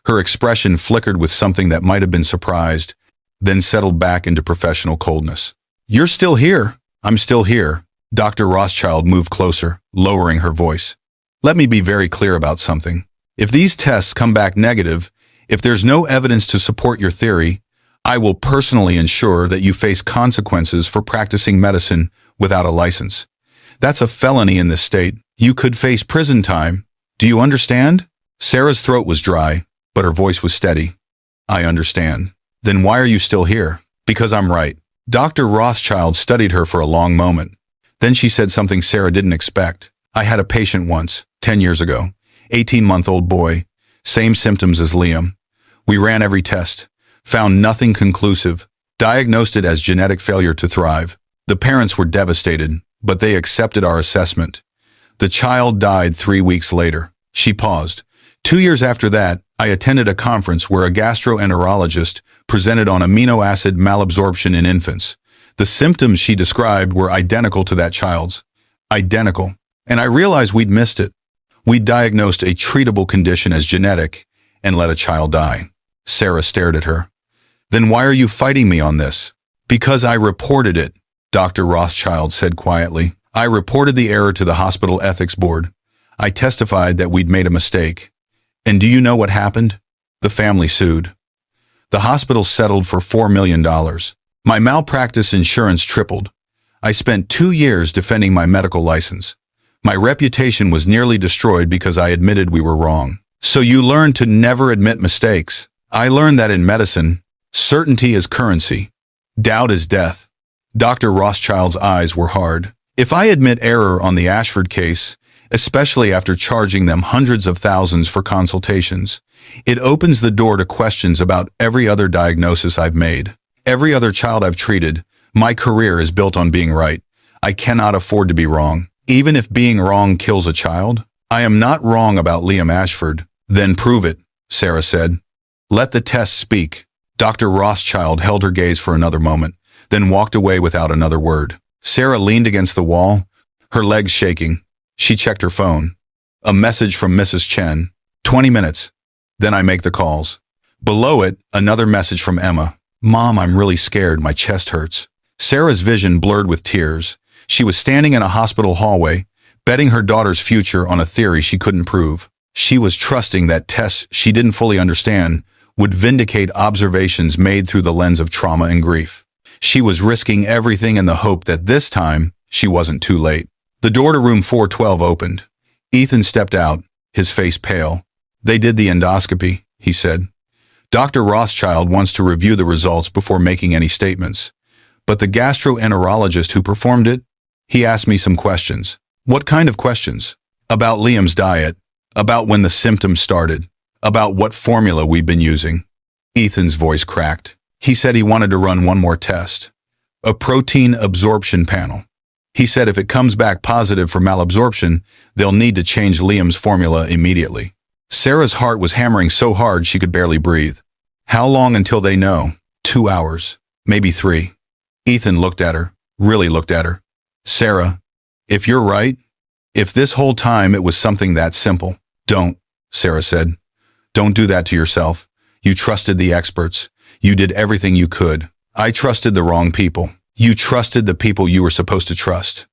Her expression flickered with something that might have been surprised, then settled back into professional coldness. "You're still here." "I'm still here." Dr. Rothschild moved closer, lowering her voice. "Let me be very clear about something. If these tests come back negative, if there's no evidence to support your theory, I will personally ensure that you face consequences for practicing medicine without a license. That's a felony in this state. You could face prison time. Do you understand?" Sarah's throat was dry, but her voice was steady. "I understand." "Then why are you still here?" "Because I'm right." Dr. Rothschild studied her for a long moment. Then she said something Sarah didn't expect. "I had a patient once, 10 years ago, 18-month-old boy, same symptoms as Liam. We ran every test, found nothing conclusive, diagnosed it as genetic failure to thrive. The parents were devastated, but they accepted our assessment. The child died 3 weeks later." She paused. 2 years after that, I attended a conference where a gastroenterologist presented on amino acid malabsorption in infants. The symptoms she described were identical to that child's. Identical. And I realized we'd missed it. We'd diagnosed a treatable condition as genetic and let a child die. Sarah stared at her. "Then why are you fighting me on this?" "Because I reported it," Dr. Rothschild said quietly. "I reported the error to the hospital ethics board. I testified that we'd made a mistake. And do you know what happened? The family sued. The hospital settled for $4 million. My malpractice insurance tripled. I spent 2 years defending my medical license. My reputation was nearly destroyed because I admitted we were wrong. So you learn to never admit mistakes. I learned that in medicine, certainty is currency. Doubt is death." Dr. Rothschild's eyes were hard. "If I admit error on the Ashford case, especially after charging them hundreds of thousands for consultations, it opens the door to questions about every other diagnosis I've made. Every other child I've treated. My career is built on being right. I cannot afford to be wrong. Even if being wrong kills a child. I am not wrong about Liam Ashford." "Then prove it," Sarah said. "Let the tests speak." Dr. Rothschild held her gaze for another moment, then walked away without another word. Sarah leaned against the wall, her legs shaking. She checked her phone. A message from Mrs. Chen. 20 minutes. Then I make the calls. Below it, another message from Emma. "Mom, I'm really scared. My chest hurts." Sarah's vision blurred with tears. She was standing in a hospital hallway, betting her daughter's future on a theory she couldn't prove. She was trusting that tests she didn't fully understand would vindicate observations made through the lens of trauma and grief. She was risking everything in the hope that this time she wasn't too late. The door to room 412 opened. Ethan stepped out, his face pale. "They did the endoscopy," he said. "Dr. Rothschild wants to review the results before making any statements. But the gastroenterologist who performed it, he asked me some questions." "What kind of questions?" "About Liam's diet, about when the symptoms started, about what formula we've been using." Ethan's voice cracked. He said he wanted to run one more test. A protein absorption panel. He said if it comes back positive for malabsorption, they'll need to change Liam's formula immediately. Sarah's heart was hammering so hard she could barely breathe. "How long until they know?" 2 hours. Maybe 3. Ethan looked at her, really looked at her. "Sarah, if you're right, if this whole time it was something that simple." "Don't," Sarah said. "Don't do that to yourself. You trusted the experts. You did everything you could. I trusted the wrong people. You trusted the people you were supposed to trust."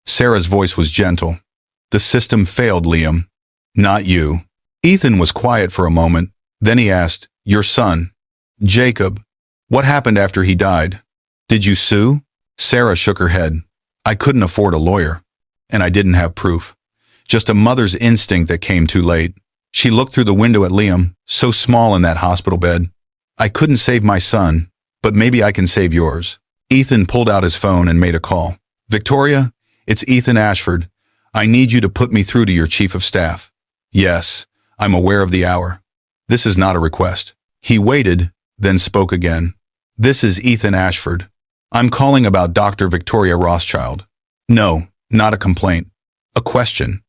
Sarah's voice was gentle. "The system failed, Liam. Not you." Ethan was quiet for a moment. Then he asked, "Your son, Jacob, what happened after he died? Did you sue?" Sarah shook her head. "I couldn't afford a lawyer. And I didn't have proof. Just a mother's instinct that came too late. She looked through the window at Liam, so small in that hospital bed. I couldn't save my son, but maybe I can save yours." Ethan pulled out his phone and made a call. "Victoria, it's Ethan Ashford. I need you to put me through to your chief of staff." "Yes, I'm aware of the hour. This is not a request." He waited, then spoke again. "This is Ethan Ashford. I'm calling about Dr. Victoria Rothschild." "No, not a complaint. A question.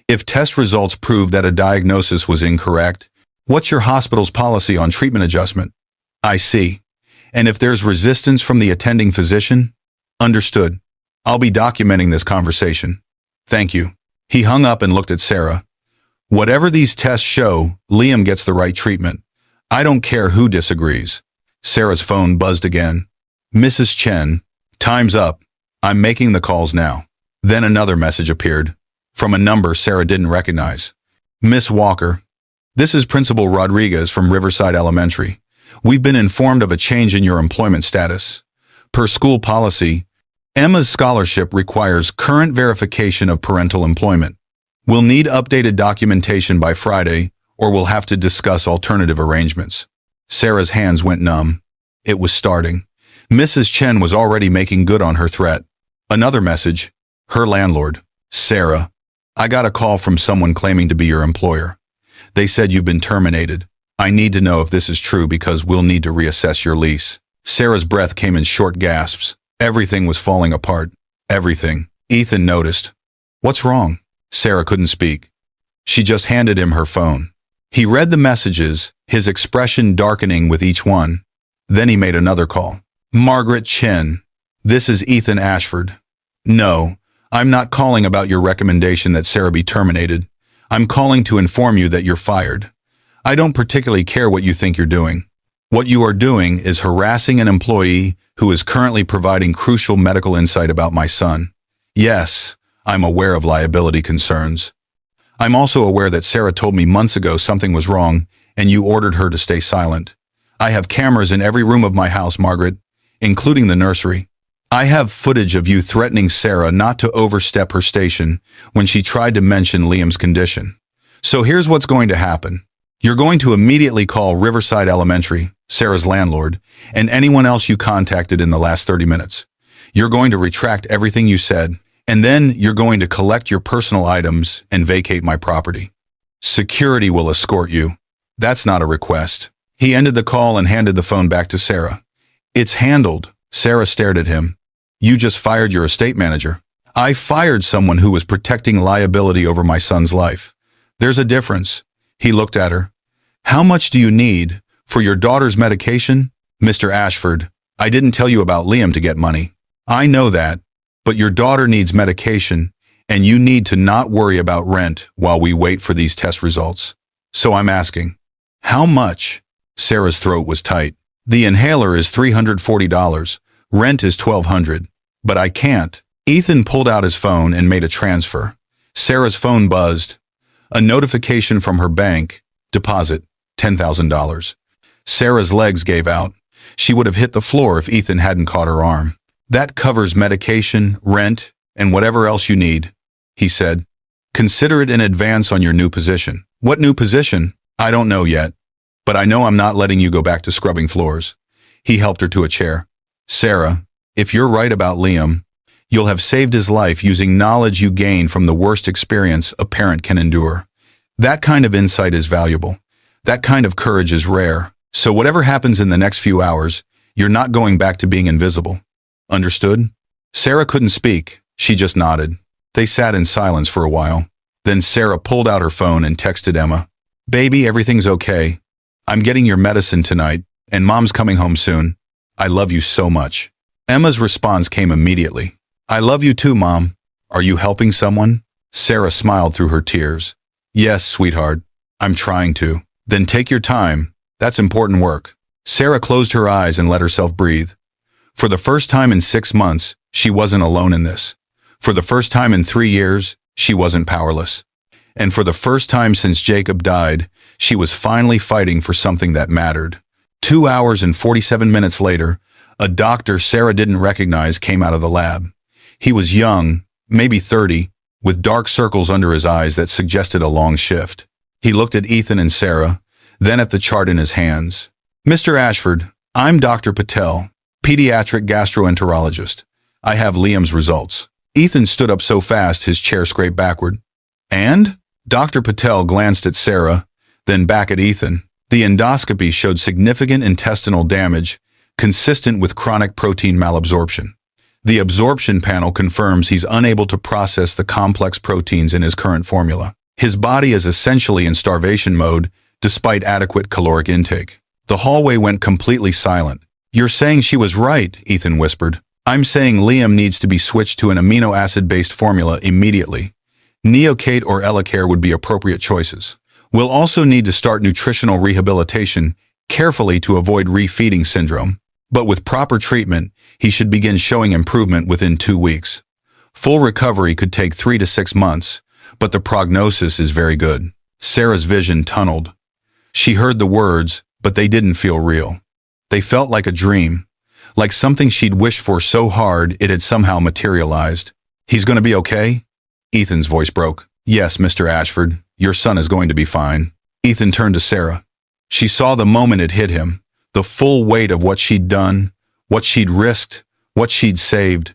If test results prove that a diagnosis was incorrect, what's your hospital's policy on treatment adjustment?" "I see. And if there's resistance from the attending physician?" "Understood. I'll be documenting this conversation." Thank you. He hung up and looked at Sarah. Whatever these tests show, Liam gets the right treatment. I don't care who disagrees. Sarah's phone buzzed again. Mrs. Chen, time's up. I'm making the calls now. Then another message appeared, from a number Sarah didn't recognize. Miss Walker, this is Principal Rodriguez from Riverside Elementary. We've been informed of a change in your employment status. Per school policy, Emma's scholarship requires current verification of parental employment. We'll need updated documentation by Friday, or we'll have to discuss alternative arrangements. Sarah's hands went numb. It was starting. Mrs. Chen was already making good on her threat. Another message. Her landlord. Sarah, I got a call from someone claiming to be your employer. They said you've been terminated. I need to know if this is true because we'll need to reassess your lease. Sarah's breath came in short gasps. Everything was falling apart. Everything. Ethan noticed. What's wrong? Sarah couldn't speak. She just handed him her phone. He read the messages, his expression darkening with each one. Then he made another call. Margaret Chen. This is Ethan Ashford. No, I'm not calling about your recommendation that Sarah be terminated. I'm calling to inform you that you're fired. I don't particularly care what you think you're doing. What you are doing is harassing an employee who is currently providing crucial medical insight about my son. Yes, I'm aware of liability concerns. I'm also aware that Sarah told me months ago something was wrong, and you ordered her to stay silent. I have cameras in every room of my house, Margaret, including the nursery. I have footage of you threatening Sarah not to overstep her station when she tried to mention Liam's condition. So here's what's going to happen. You're going to immediately call Riverside Elementary, Sarah's landlord, and anyone else you contacted in the last 30 minutes. You're going to retract everything you said, and then you're going to collect your personal items and vacate my property. Security will escort you. That's not a request. He ended the call and handed the phone back to Sarah. It's handled. Sarah stared at him. You just fired your estate manager. I fired someone who was protecting liability over my son's life. There's a difference. He looked at her. How much do you need for your daughter's medication? Mr. Ashford, I didn't tell you about Liam to get money. I know that, but your daughter needs medication, and you need to not worry about rent while we wait for these test results. So I'm asking, how much? Sarah's throat was tight. The inhaler is $340. Rent is $1,200. But I can't. Ethan pulled out his phone and made a transfer. Sarah's phone buzzed. A notification from her bank. Deposit, $10,000. Sarah's legs gave out. She would have hit the floor if Ethan hadn't caught her arm. That covers medication, rent, and whatever else you need, he said. Consider it in advance on your new position. What new position? I don't know yet. But I know I'm not letting you go back to scrubbing floors. He helped her to a chair. Sarah, if you're right about Liam, you'll have saved his life using knowledge you gain from the worst experience a parent can endure. That kind of insight is valuable. That kind of courage is rare. So whatever happens in the next few hours, you're not going back to being invisible. Understood? Sarah couldn't speak. She just nodded. They sat in silence for a while. Then Sarah pulled out her phone and texted Emma. Baby, everything's okay. I'm getting your medicine tonight, and Mom's coming home soon. I love you so much. Emma's response came immediately. I love you too, Mom. Are you helping someone? Sarah smiled through her tears. Yes, sweetheart. I'm trying to. Then take your time. That's important work. Sarah closed her eyes and let herself breathe. For the first time in 6 months, she wasn't alone in this. For the first time in 3 years, she wasn't powerless. And for the first time since Jacob died, she was finally fighting for something that mattered. 2 hours and 47 minutes later, a doctor Sarah didn't recognize came out of the lab. He was young, maybe 30, with dark circles under his eyes that suggested a long shift. He looked at Ethan and Sarah, then at the chart in his hands. Mr. Ashford, I'm Dr. Patel, pediatric gastroenterologist. I have Liam's results. Ethan stood up so fast his chair scraped backward. And? Dr. Patel glanced at Sarah, then back at Ethan. The endoscopy showed significant intestinal damage, consistent with chronic protein malabsorption. The absorption panel confirms he's unable to process the complex proteins in his current formula. His body is essentially in starvation mode, despite adequate caloric intake. The hallway went completely silent. You're saying she was right, Ethan whispered. I'm saying Liam needs to be switched to an amino acid-based formula immediately. Neocate or Elecare would be appropriate choices. We'll also need to start nutritional rehabilitation carefully to avoid refeeding syndrome. But with proper treatment, he should begin showing improvement within 2 weeks. Full recovery could take 3 to 6 months, but the prognosis is very good. Sarah's vision tunneled. She heard the words, but they didn't feel real. They felt like a dream, like something she'd wished for so hard it had somehow materialized. He's going to be okay? Ethan's voice broke. Yes, Mr. Ashford, your son is going to be fine. Ethan turned to Sarah. She saw the moment it hit him, the full weight of what she'd done, what she'd risked, what she'd saved.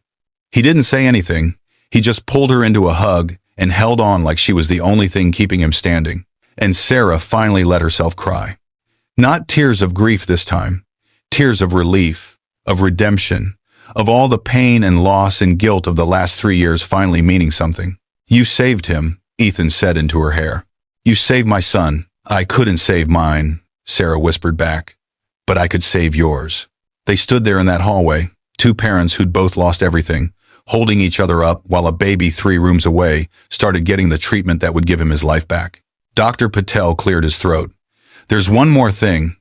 He didn't say anything. He just pulled her into a hug and held on like she was the only thing keeping him standing. And Sarah finally let herself cry. Not tears of grief this time. Tears of relief, of redemption, of all the pain and loss and guilt of the last 3 years finally meaning something. You saved him, Ethan said into her hair. You saved my son. I couldn't save mine, Sarah whispered back. But I could save yours. They stood there in that hallway, two parents who'd both lost everything, holding each other up while a baby 3 rooms away started getting the treatment that would give him his life back. Dr. Patel cleared his throat. There's one more thing.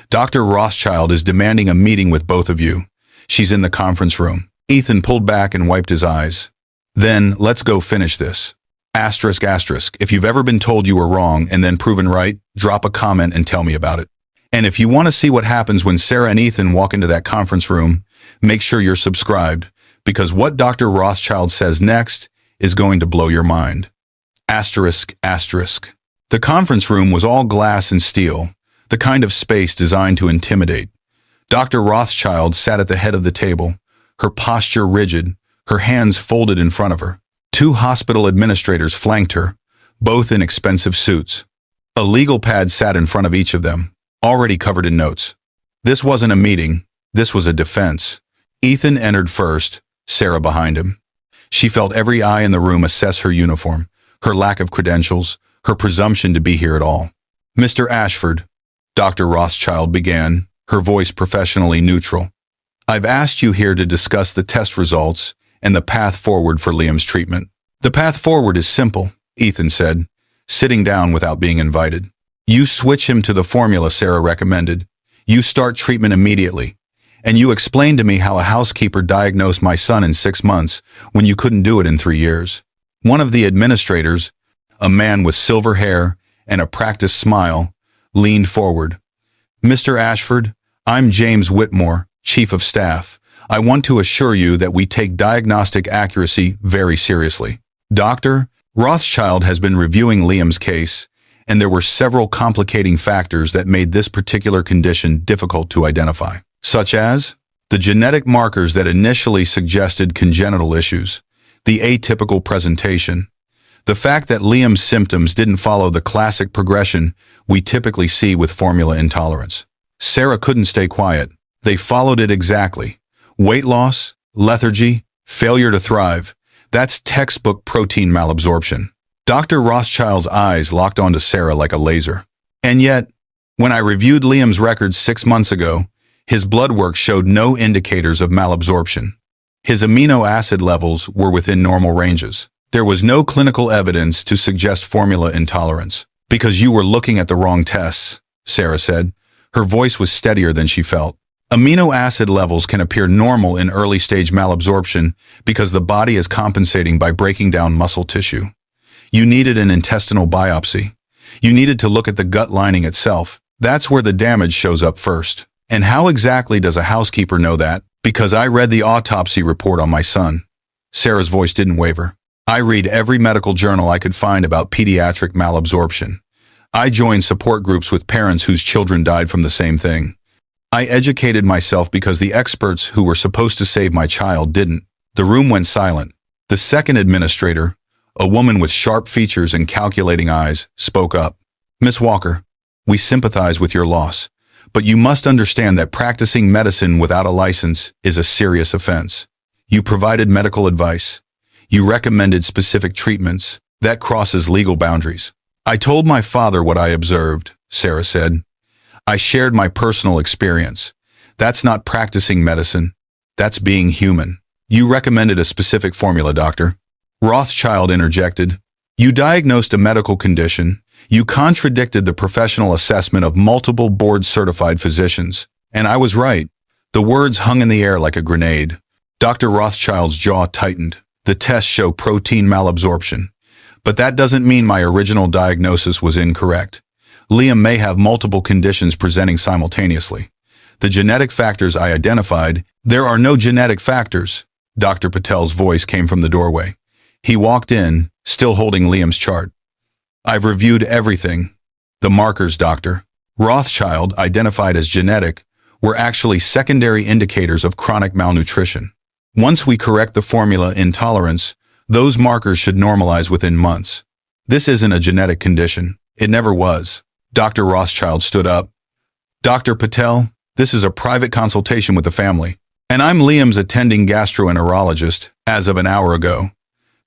Dr. Rothschild is demanding a meeting with both of you. She's in the conference room. Ethan pulled back and wiped his eyes. Then, let's go finish this. Asterisk, asterisk. If you've ever been told you were wrong and then proven right, drop a comment and tell me about it. And if you want to see what happens when Sarah and Ethan walk into that conference room, make sure you're subscribed, because what Dr. Rothschild says next is going to blow your mind. Asterisk, asterisk. The conference room was all glass and steel, the kind of space designed to intimidate. Dr. Rothschild sat at the head of the table, her posture rigid, her hands folded in front of her. 2 hospital administrators flanked her, both in expensive suits. A legal pad sat in front of each of them, already covered in notes. This wasn't a meeting, this was a defense. Ethan entered first, Sarah behind him. She felt every eye in the room assess her uniform, her lack of credentials, her presumption to be here at all. Mr. Ashford, Dr. Rothschild began, her voice professionally neutral. I've asked you here to discuss the test results and the path forward for Liam's treatment. The path forward is simple, Ethan said, sitting down without being invited. You switch him to the formula Sarah recommended. You start treatment immediately. And you explain to me how a housekeeper diagnosed my son in 6 months when you couldn't do it in 3 years. One of the administrators, a man with silver hair and a practiced smile, leaned forward. Mr. Ashford, I'm James Whitmore, Chief of Staff. I want to assure you that we take diagnostic accuracy very seriously. Dr. Rothschild has been reviewing Liam's case, and there were several complicating factors that made this particular condition difficult to identify, such as the genetic markers that initially suggested congenital issues, the atypical presentation, the fact that Liam's symptoms didn't follow the classic progression we typically see with formula intolerance. Sarah couldn't stay quiet. They followed it exactly. Weight loss, lethargy, failure to thrive. That's textbook protein malabsorption. Dr. Rothschild's eyes locked onto Sarah like a laser. And yet, when I reviewed Liam's records 6 months ago, his blood work showed no indicators of malabsorption. His amino acid levels were within normal ranges. There was no clinical evidence to suggest formula intolerance. Because you were looking at the wrong tests, Sarah said. Her voice was steadier than she felt. Amino acid levels can appear normal in early-stage malabsorption because the body is compensating by breaking down muscle tissue. You needed an intestinal biopsy. You needed to look at the gut lining itself. That's where the damage shows up first. And how exactly does a housekeeper know that? Because I read the autopsy report on my son. Sarah's voice didn't waver. I read every medical journal I could find about pediatric malabsorption. I joined support groups with parents whose children died from the same thing. I educated myself because the experts who were supposed to save my child didn't. The room went silent. The second administrator, a woman with sharp features and calculating eyes, spoke up. Miss Walker, we sympathize with your loss, but you must understand that practicing medicine without a license is a serious offense. You provided medical advice. You recommended specific treatments. That crosses legal boundaries. I told my father what I observed, Sarah said. I shared my personal experience. That's not practicing medicine. That's being human. You recommended a specific formula, doctor. Rothschild interjected. You diagnosed a medical condition. You contradicted the professional assessment of multiple board-certified physicians. And I was right. The words hung in the air like a grenade. Dr. Rothschild's jaw tightened. The tests show protein malabsorption. But that doesn't mean my original diagnosis was incorrect. Liam may have multiple conditions presenting simultaneously. The genetic factors I identified, there are no genetic factors. Dr. Patel's voice came from the doorway. He walked in, still holding Liam's chart. I've reviewed everything. The markers, Doctor Rothschild identified as genetic were actually secondary indicators of chronic malnutrition. Once we correct the formula intolerance, those markers should normalize within months. This isn't a genetic condition. It never was. Dr. Rothschild stood up. Dr. Patel, this is a private consultation with the family. And I'm Liam's attending gastroenterologist as of an hour ago.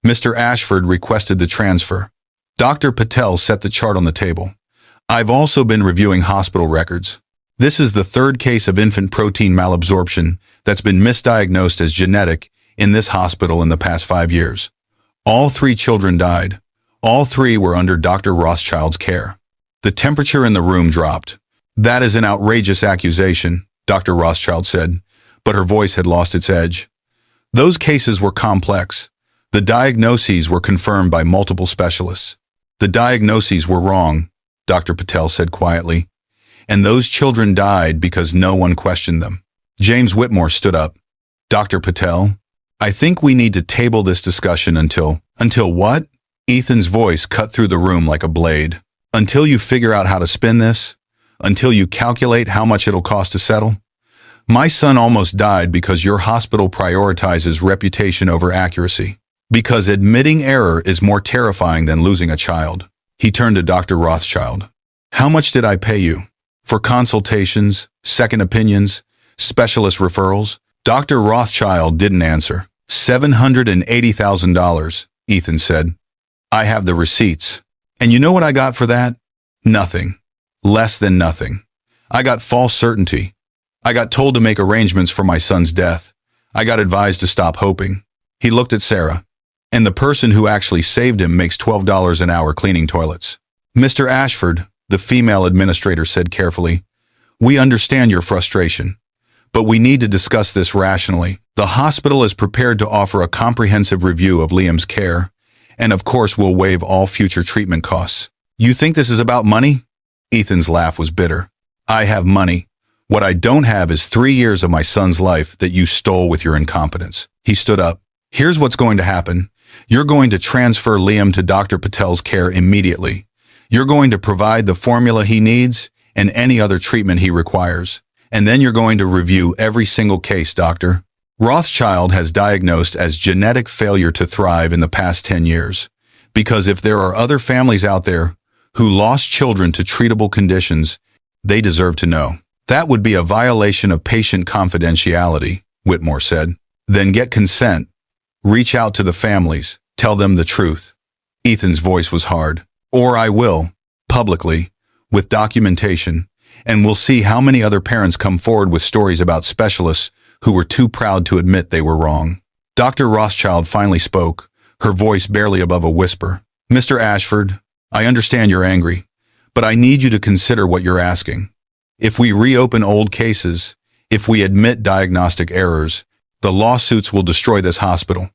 Mr. Ashford requested the transfer. Dr. Patel set the chart on the table. I've also been reviewing hospital records. This is the third case of infant protein malabsorption that's been misdiagnosed as genetic in this hospital in the past 5 years. All 3 children died. All 3 were under Dr. Rothschild's care. The temperature in the room dropped. That is an outrageous accusation, Dr. Rothschild said, but her voice had lost its edge. Those cases were complex. The diagnoses were confirmed by multiple specialists. The diagnoses were wrong, Dr. Patel said quietly, and those children died because no one questioned them. James Whitmore stood up. Dr. Patel, I think we need to table this discussion until what? Ethan's voice cut through the room like a blade. Until you figure out how to spin this? Until you calculate how much it'll cost to settle? My son almost died because your hospital prioritizes reputation over accuracy. Because admitting error is more terrifying than losing a child. He turned to Dr. Rothschild. How much did I pay you? For consultations, second opinions, specialist referrals? Dr. Rothschild didn't answer. $780,000, Ethan said. I have the receipts. And you know what I got for that? Nothing. Less than nothing. I got false certainty. I got told to make arrangements for my son's death. I got advised to stop hoping. He looked at Sarah. And the person who actually saved him makes $12 an hour cleaning toilets. Mr. Ashford, the female administrator said carefully, we understand your frustration, but we need to discuss this rationally. The hospital is prepared to offer a comprehensive review of Liam's care, and of course we'll waive all future treatment costs. You think this is about money? Ethan's laugh was bitter. I have money. What I don't have is 3 years of my son's life that you stole with your incompetence. He stood up. Here's what's going to happen. You're going to transfer Liam to Dr. Patel's care immediately. You're going to provide the formula he needs and any other treatment he requires. And then you're going to review every single case, Doctor. Rothschild has diagnosed as genetic failure to thrive in the past 10 years. Because if there are other families out there who lost children to treatable conditions, they deserve to know. That would be a violation of patient confidentiality, Whitmore said. Then get consent. Reach out to the families. Tell them the truth. Ethan's voice was hard. Or I will, publicly, with documentation, and we'll see how many other parents come forward with stories about specialists who were too proud to admit they were wrong. Dr. Rothschild finally spoke, her voice barely above a whisper. Mr. Ashford, I understand you're angry, but I need you to consider what you're asking. If we reopen old cases, if we admit diagnostic errors, the lawsuits will destroy this hospital.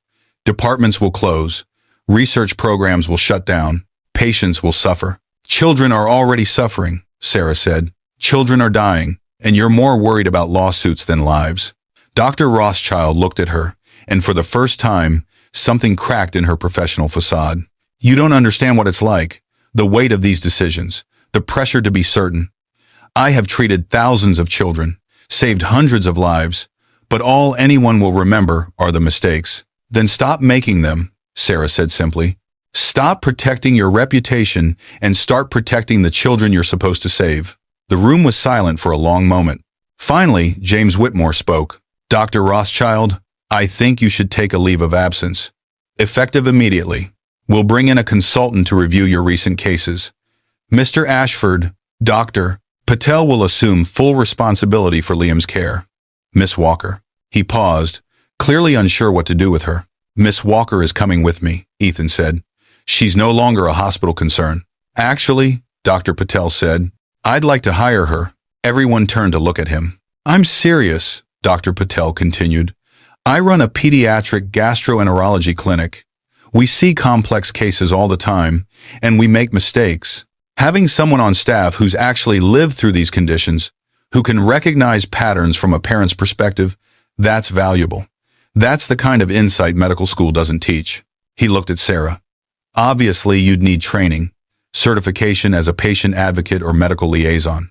Departments will close. Research programs will shut down. Patients will suffer. Children are already suffering, Sarah said. Children are dying, and you're more worried about lawsuits than lives. Dr. Rothschild looked at her, and for the first time, something cracked in her professional facade. You don't understand what it's like. The weight of these decisions. The pressure to be certain. I have treated thousands of children, saved hundreds of lives, but all anyone will remember are the mistakes. Then stop making them, Sarah said simply. Stop protecting your reputation and start protecting the children you're supposed to save. The room was silent for a long moment. Finally, James Whitmore spoke. Dr. Rothschild, I think you should take a leave of absence. Effective immediately. We'll bring in a consultant to review your recent cases. Mr. Ashford, Dr. Patel will assume full responsibility for Liam's care. Miss Walker. He paused, clearly unsure what to do with her. Miss Walker is coming with me, Ethan said. She's no longer a hospital concern. Actually, Dr. Patel said, I'd like to hire her. Everyone turned to look at him. I'm serious, Dr. Patel continued. I run a pediatric gastroenterology clinic. We see complex cases all the time, and we make mistakes. Having someone on staff who's actually lived through these conditions, who can recognize patterns from a parent's perspective, that's valuable. That's the kind of insight medical school doesn't teach. He looked at Sarah. Obviously, you'd need training, certification as a patient advocate or medical liaison.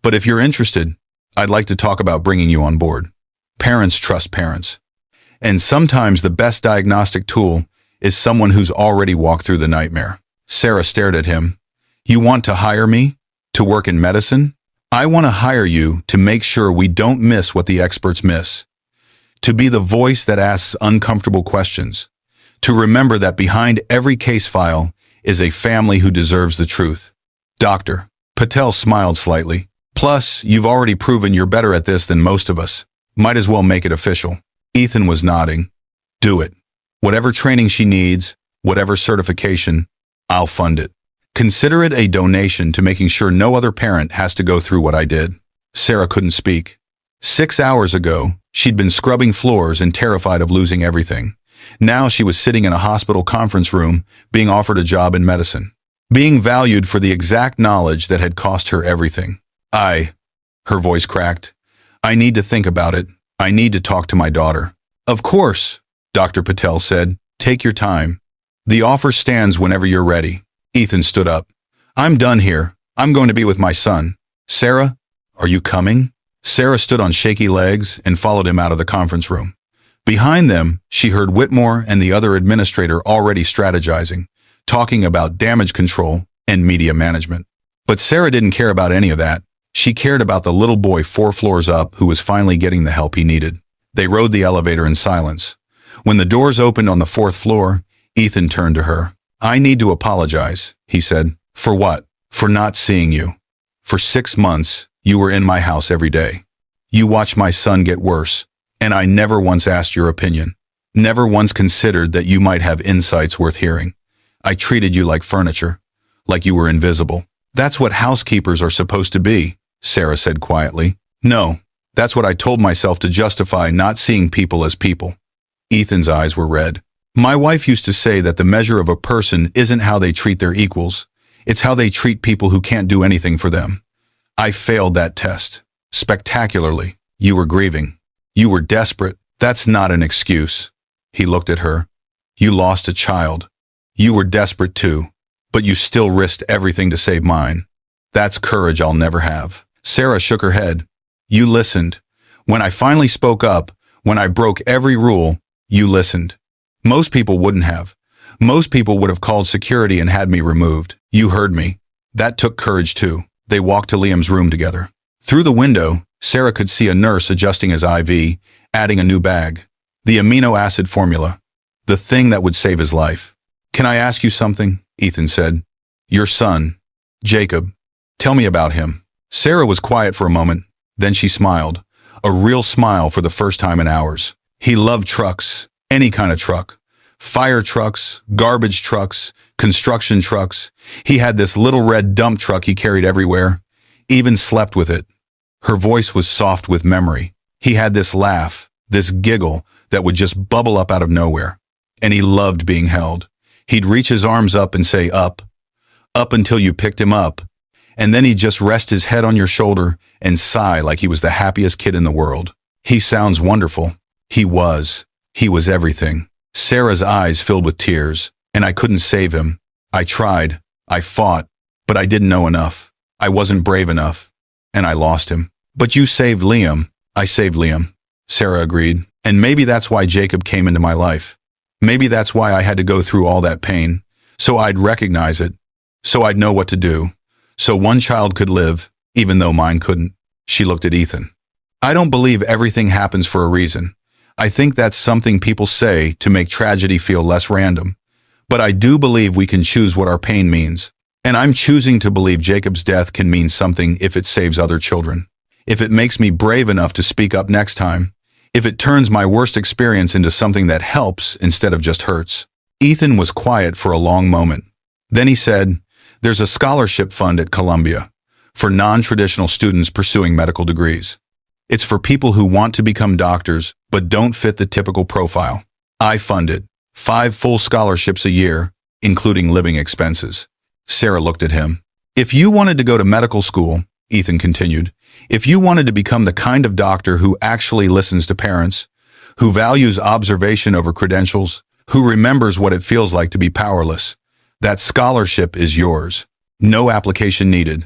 But if you're interested, I'd like to talk about bringing you on board. Parents trust parents. And sometimes the best diagnostic tool is someone who's already walked through the nightmare. Sarah stared at him. You want to hire me? To work in medicine? I want to hire you to make sure we don't miss what the experts miss. To be the voice that asks uncomfortable questions. To remember that behind every case file is a family who deserves the truth. Dr. Patel smiled slightly. Plus, you've already proven you're better at this than most of us. Might as well make it official. Ethan was nodding. Do it. Whatever training she needs, whatever certification, I'll fund it. Consider it a donation to making sure no other parent has to go through what I did. Sarah couldn't speak. 6 hours ago, she'd been scrubbing floors and terrified of losing everything. Now she was sitting in a hospital conference room, being offered a job in medicine. Being valued for the exact knowledge that had cost her everything. Her voice cracked. I need to think about it. I need to talk to my daughter. Of course, Dr. Patel said. Take your time. The offer stands whenever you're ready. Ethan stood up. I'm done here. I'm going to be with my son. Sarah, are you coming? Sarah stood on shaky legs and followed him out of the conference room. Behind them, she heard Whitmore and the other administrator already strategizing, talking about damage control and media management. But Sarah didn't care about any of that. She cared about the little boy 4 floors up who was finally getting the help he needed. They rode the elevator in silence. When the doors opened on the 4th floor, Ethan turned to her. I need to apologize, he said. For what? For not seeing you. For 6 months, you were in my house every day. You watched my son get worse, and I never once asked your opinion. Never once considered that you might have insights worth hearing. I treated you like furniture, like you were invisible. That's what housekeepers are supposed to be, Sarah said quietly. No, that's what I told myself to justify not seeing people as people. Ethan's eyes were red. My wife used to say that the measure of a person isn't how they treat their equals, it's how they treat people who can't do anything for them. I failed that test. Spectacularly. You were grieving. You were desperate. That's not an excuse. He looked at her. You lost a child. You were desperate too, but you still risked everything to save mine. That's courage I'll never have. Sarah shook her head. You listened. When I finally spoke up, when I broke every rule, you listened. Most people wouldn't have. Most people would have called security and had me removed. You heard me. That took courage too. They walked to Liam's room together. Through the window, Sarah could see a nurse adjusting his IV, adding a new bag. The amino acid formula. The thing that would save his life. Can I ask you something? Ethan said. Your son, Jacob. Tell me about him. Sarah was quiet for a moment. Then she smiled. A real smile for the first time in hours. He loved trucks. Any kind of truck. Fire trucks, garbage trucks, construction trucks. He had this little red dump truck he carried everywhere. Even slept with it. Her voice was soft with memory. He had this laugh, this giggle that would just bubble up out of nowhere. And he loved being held. He'd reach his arms up and say, up until you picked him up. And then he'd just rest his head on your shoulder and sigh like he was the happiest kid in the world. He sounds wonderful. He was everything. Sarah's eyes filled with tears, and I couldn't save him. I tried. I fought, but I didn't know enough. I wasn't brave enough, and I lost him. But you saved Liam. I saved Liam, Sarah agreed. And maybe that's why Jacob came into my life. Maybe that's why I had to go through all that pain, so I'd recognize it, so I'd know what to do, so one child could live, even though mine couldn't. She looked at Ethan. I don't believe everything happens for a reason. I think that's something people say to make tragedy feel less random. But I do believe we can choose what our pain means. And I'm choosing to believe Jacob's death can mean something if it saves other children. If it makes me brave enough to speak up next time. If it turns my worst experience into something that helps instead of just hurts. Ethan was quiet for a long moment. Then he said, "There's a scholarship fund at Columbia for non-traditional students pursuing medical degrees. It's for people who want to become doctors but don't fit the typical profile. I fund it. 5 full scholarships a year, including living expenses." Sarah looked at him. "If you wanted to go to medical school," Ethan continued, "if you wanted to become the kind of doctor who actually listens to parents, who values observation over credentials, who remembers what it feels like to be powerless, that scholarship is yours. No application needed.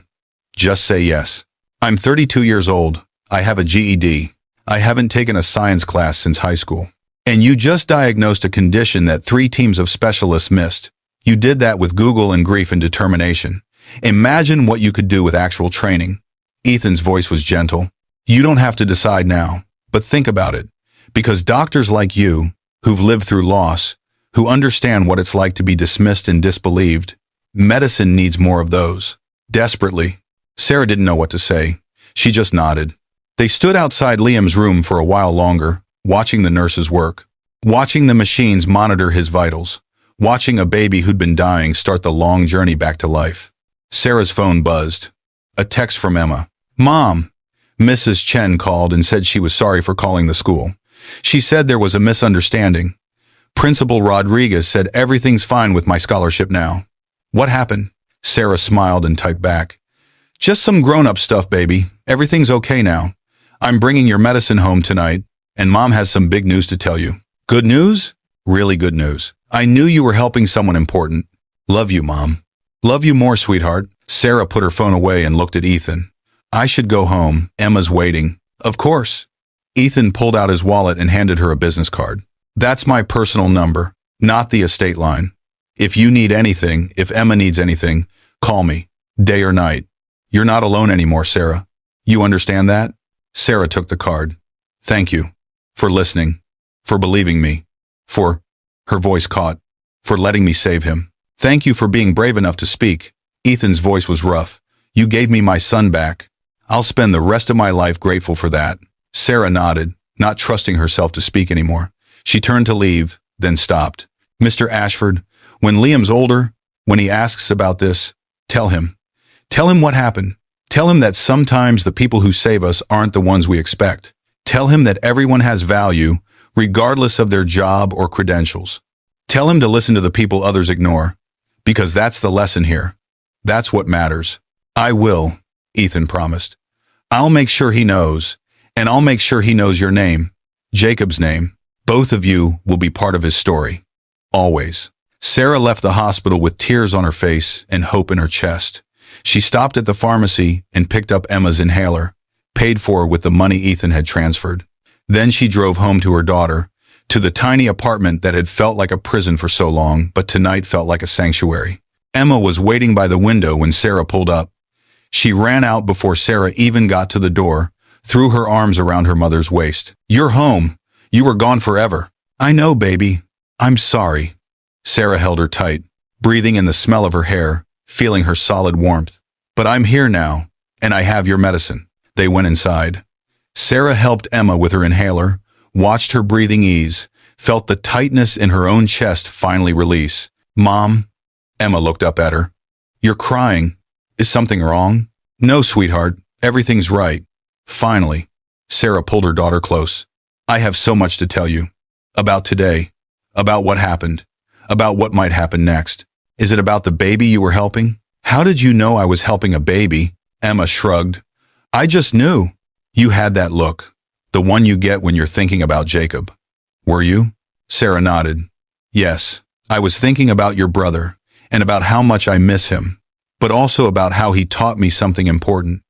Just say yes. I'm 32 years old. I have a GED. I haven't taken a science class since high school. And you just diagnosed a condition that 3 teams of specialists missed. You did that with Google and grief and determination. Imagine what you could do with actual training." Ethan's voice was gentle. "You don't have to decide now, but think about it. Because doctors like you, who've lived through loss, who understand what it's like to be dismissed and disbelieved, medicine needs more of those." Desperately. Sarah didn't know what to say. She just nodded. They stood outside Liam's room for a while longer, watching the nurses work, watching the machines monitor his vitals, watching a baby who'd been dying start the long journey back to life. Sarah's phone buzzed. A text from Emma. "Mom." Mrs. Chen called and said she was sorry for calling the school. She said there was a misunderstanding. "Principal Rodriguez said everything's fine with my scholarship now." "What happened?" Sarah smiled and typed back. "Just some grown-up stuff, baby. Everything's okay now. I'm bringing your medicine home tonight, and Mom has some big news to tell you." "Good news?" "Really good news. I knew you were helping someone important. Love you, Mom." "Love you more, sweetheart." Sarah put her phone away and looked at Ethan. "I should go home. Emma's waiting." "Of course." Ethan pulled out his wallet and handed her a business card. "That's my personal number, not the estate line. If you need anything, if Emma needs anything, call me, day or night. You're not alone anymore, Sarah. You understand that?" Sarah took the card. "Thank you. For listening. For believing me. For," her voice caught, "for letting me save him. Thank you for being brave enough to speak." Ethan's voice was rough. "You gave me my son back. I'll spend the rest of my life grateful for that." Sarah nodded, not trusting herself to speak anymore. She turned to leave, then stopped. "Mr. Ashford, when Liam's older, when he asks about this, tell him. Tell him what happened. Tell him that sometimes the people who save us aren't the ones we expect. Tell him that everyone has value, regardless of their job or credentials. Tell him to listen to the people others ignore, because that's the lesson here. That's what matters." "I will," Ethan promised. "I'll make sure he knows, and I'll make sure he knows your name, Jacob's name. Both of you will be part of his story. Always." Sarah left the hospital with tears on her face and hope in her chest. She stopped at the pharmacy and picked up Emma's inhaler, paid for with the money Ethan had transferred. Then she drove home to her daughter, to the tiny apartment that had felt like a prison for so long, but tonight felt like a sanctuary. Emma was waiting by the window when Sarah pulled up. She ran out before Sarah even got to the door, threw her arms around her mother's waist. "You're home. You were gone forever." "I know, baby. I'm sorry." Sarah held her tight, breathing in the smell of her hair, feeling her solid warmth. "But I'm here now, and I have your medicine." They went inside. Sarah helped Emma with her inhaler, watched her breathing ease, felt the tightness in her own chest finally release. "Mom?" Emma looked up at her. "You're crying. Is something wrong?" "No, sweetheart. Everything's right." Finally, Sarah pulled her daughter close. "I have so much to tell you. About today. About what happened. About what might happen next. Is it about the baby you were helping?" "How did you know I was helping a baby?" Emma shrugged. "I just knew. You had that look. The one you get when you're thinking about Jacob." "Were you?" Sarah nodded. "Yes. I was thinking about your brother, and about how much I miss him, but also about how he taught me something important.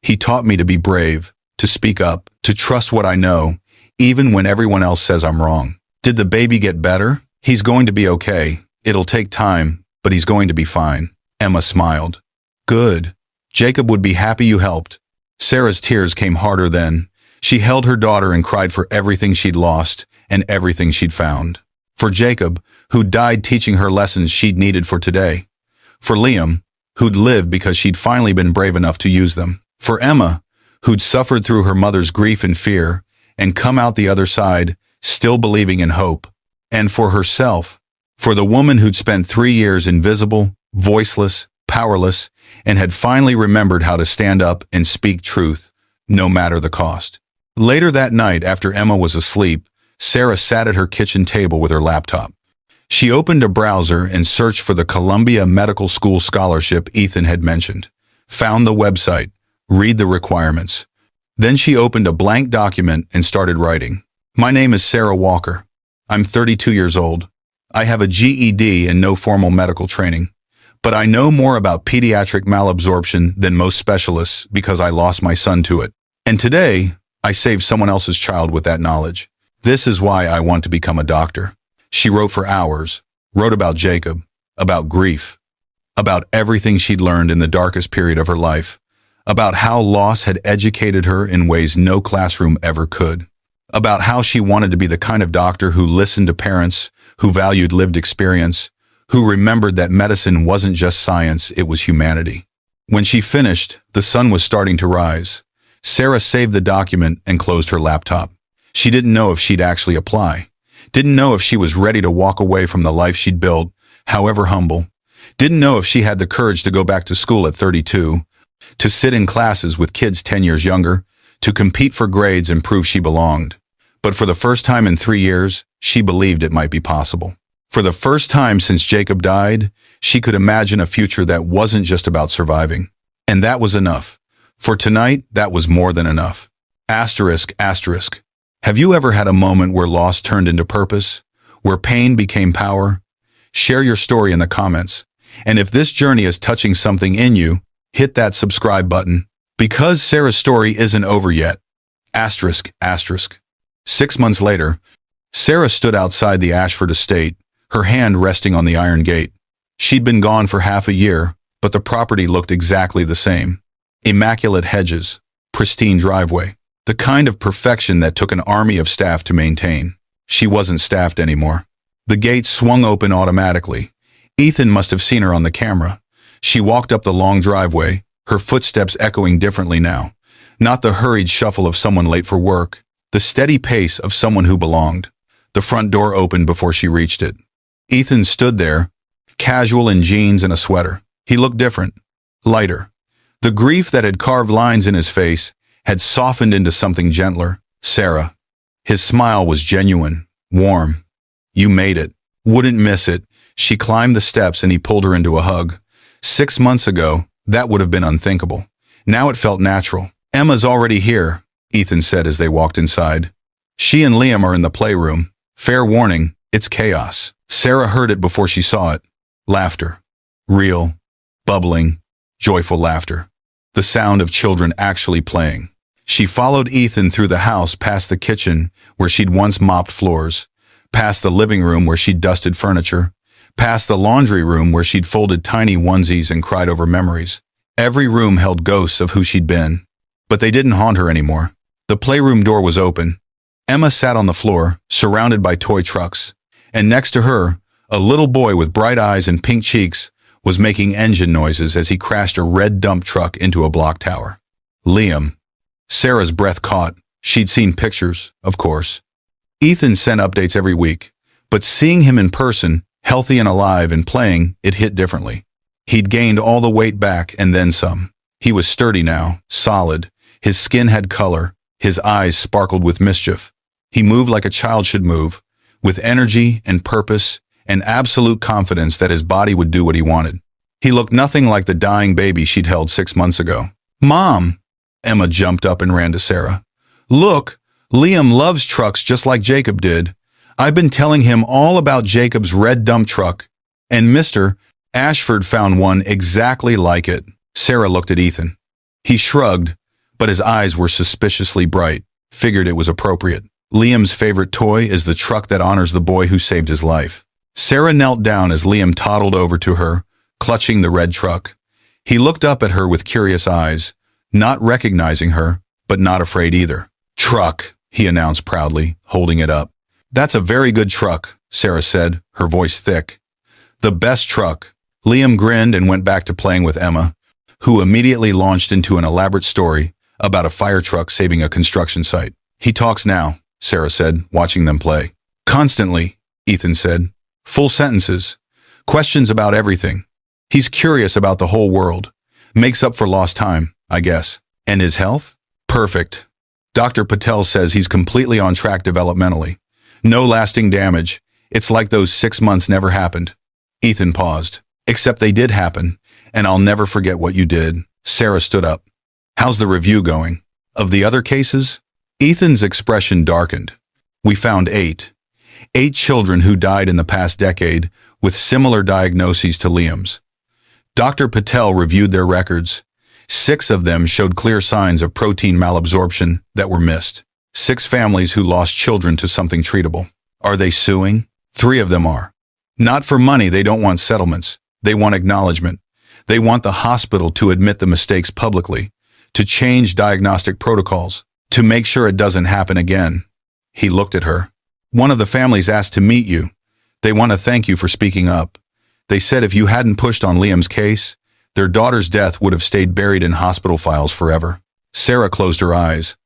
He taught me to be brave, to speak up, to trust what I know, even when everyone else says I'm wrong." "Did the baby get better?" "He's going to be okay. It'll take time, but he's going to be fine." Emma smiled. "Good. Jacob would be happy you helped." Sarah's tears came harder then. She held her daughter and cried for everything she'd lost and everything she'd found. For Jacob, who died teaching her lessons she'd needed for today. For Liam, who'd lived because she'd finally been brave enough to use them. For Emma, who'd suffered through her mother's grief and fear and come out the other side, still believing in hope. And for herself, For the woman who'd spent 3 years invisible, voiceless, powerless, and had finally remembered how to stand up and speak truth, no matter the cost. Later that night, after Emma was asleep, Sarah sat at her kitchen table with her laptop. She opened a browser and searched for the Columbia Medical School scholarship Ethan had mentioned. Found the website, read the requirements. Then she opened a blank document and started writing. My name is Sarah Walker. I'm 32 years old. I have a GED and no formal medical training. But I know more about pediatric malabsorption than most specialists because I lost my son to it. And today, I saved someone else's child with that knowledge. This is why I want to become a doctor. She wrote for hours, wrote about Jacob, about grief, about everything she'd learned in the darkest period of her life, about how loss had educated her in ways no classroom ever could, about how she wanted to be the kind of doctor who listened to parents, who valued lived experience, who remembered that medicine wasn't just science, it was humanity. When she finished, the sun was starting to rise. Sarah saved the document and closed her laptop. She didn't know if she'd actually apply. Didn't know if she was ready to walk away from the life she'd built, however humble. Didn't know if she had the courage to go back to school at 32, to sit in classes with kids 10 years younger, to compete for grades and prove she belonged. But for the first time in 3 years, she believed it might be possible. For the first time since Jacob died, she could imagine a future that wasn't just about surviving. And that was enough. For tonight, that was more than enough. Asterisk, asterisk. Have you ever had a moment where loss turned into purpose? Where pain became power? Share your story in the comments. And if this journey is touching something in you, hit that subscribe button. Because Sarah's story isn't over yet. Asterisk, asterisk. 6 months later, Sarah stood outside the Ashford estate, her hand resting on the iron gate. She'd been gone for half a year, but the property looked exactly the same. Immaculate hedges, pristine driveway, the kind of perfection that took an army of staff to maintain. She wasn't staffed anymore. The gate swung open automatically. Ethan must have seen her on the camera. She walked up the long driveway, her footsteps echoing differently now. Not the hurried shuffle of someone late for work, the steady pace of someone who belonged. The front door opened before she reached it. Ethan stood there, casual in jeans and a sweater. He looked different, lighter. The grief that had carved lines in his face had softened into something gentler. Sarah. His smile was genuine, warm. You made it. Wouldn't miss it. She climbed the steps and he pulled her into a hug. 6 months ago, that would have been unthinkable. Now it felt natural. Emma's already here, Ethan said as they walked inside. She and Liam are in the playroom. Fair warning, it's chaos. Sarah heard it before she saw it. Laughter. Real, bubbling, joyful laughter. The sound of children actually playing. She followed Ethan through the house past the kitchen where she'd once mopped floors, past the living room where she'd dusted furniture, past the laundry room where she'd folded tiny onesies and cried over memories. Every room held ghosts of who she'd been, but they didn't haunt her anymore. The playroom door was open. Emma sat on the floor, surrounded by toy trucks, and next to her, a little boy with bright eyes and pink cheeks was making engine noises as he crashed a red dump truck into a block tower. Liam. Sarah's breath caught. She'd seen pictures, of course. Ethan sent updates every week, but seeing him in person, healthy and alive and playing, it hit differently. He'd gained all the weight back and then some. He was sturdy now, solid. His skin had color. His eyes sparkled with mischief. He moved like a child should move, with energy and purpose and absolute confidence that his body would do what he wanted. He looked nothing like the dying baby she'd held 6 months ago. Mom! Emma jumped up and ran to Sarah. Look, Liam loves trucks just like Jacob did. I've been telling him all about Jacob's red dump truck, and Mr. Ashford found one exactly like it. Sarah looked at Ethan. He shrugged, but his eyes were suspiciously bright, figured it was appropriate. Liam's favorite toy is the truck that honors the boy who saved his life. Sarah knelt down as Liam toddled over to her, clutching the red truck. He looked up at her with curious eyes, not recognizing her, but not afraid either. Truck, he announced proudly, holding it up. That's a very good truck, Sarah said, her voice thick. The best truck. Liam grinned and went back to playing with Emma, who immediately launched into an elaborate story about a fire truck saving a construction site. He talks now, Sarah said, watching them play. Constantly, Ethan said. Full sentences. Questions about everything. He's curious about the whole world. Makes up for lost time, I guess. And his health? Perfect. Dr. Patel says he's completely on track developmentally. No lasting damage. It's like those 6 months never happened. Ethan paused. Except they did happen, and I'll never forget what you did. Sarah stood up. How's the review going? Of the other cases? Ethan's expression darkened. We found 8. 8 children who died in the past decade with similar diagnoses to Liam's. Dr. Patel reviewed their records. 6 of them showed clear signs of protein malabsorption that were missed. 6 families who lost children to something treatable. Are they suing? 3 of them are. Not for money, they don't want settlements. They want acknowledgement. They want the hospital to admit the mistakes publicly, to change diagnostic protocols, to make sure it doesn't happen again. He looked at her. One of the families asked to meet you. They want to thank you for speaking up. They said if you hadn't pushed on Liam's case, their daughter's death would have stayed buried in hospital files forever. Sarah closed her eyes.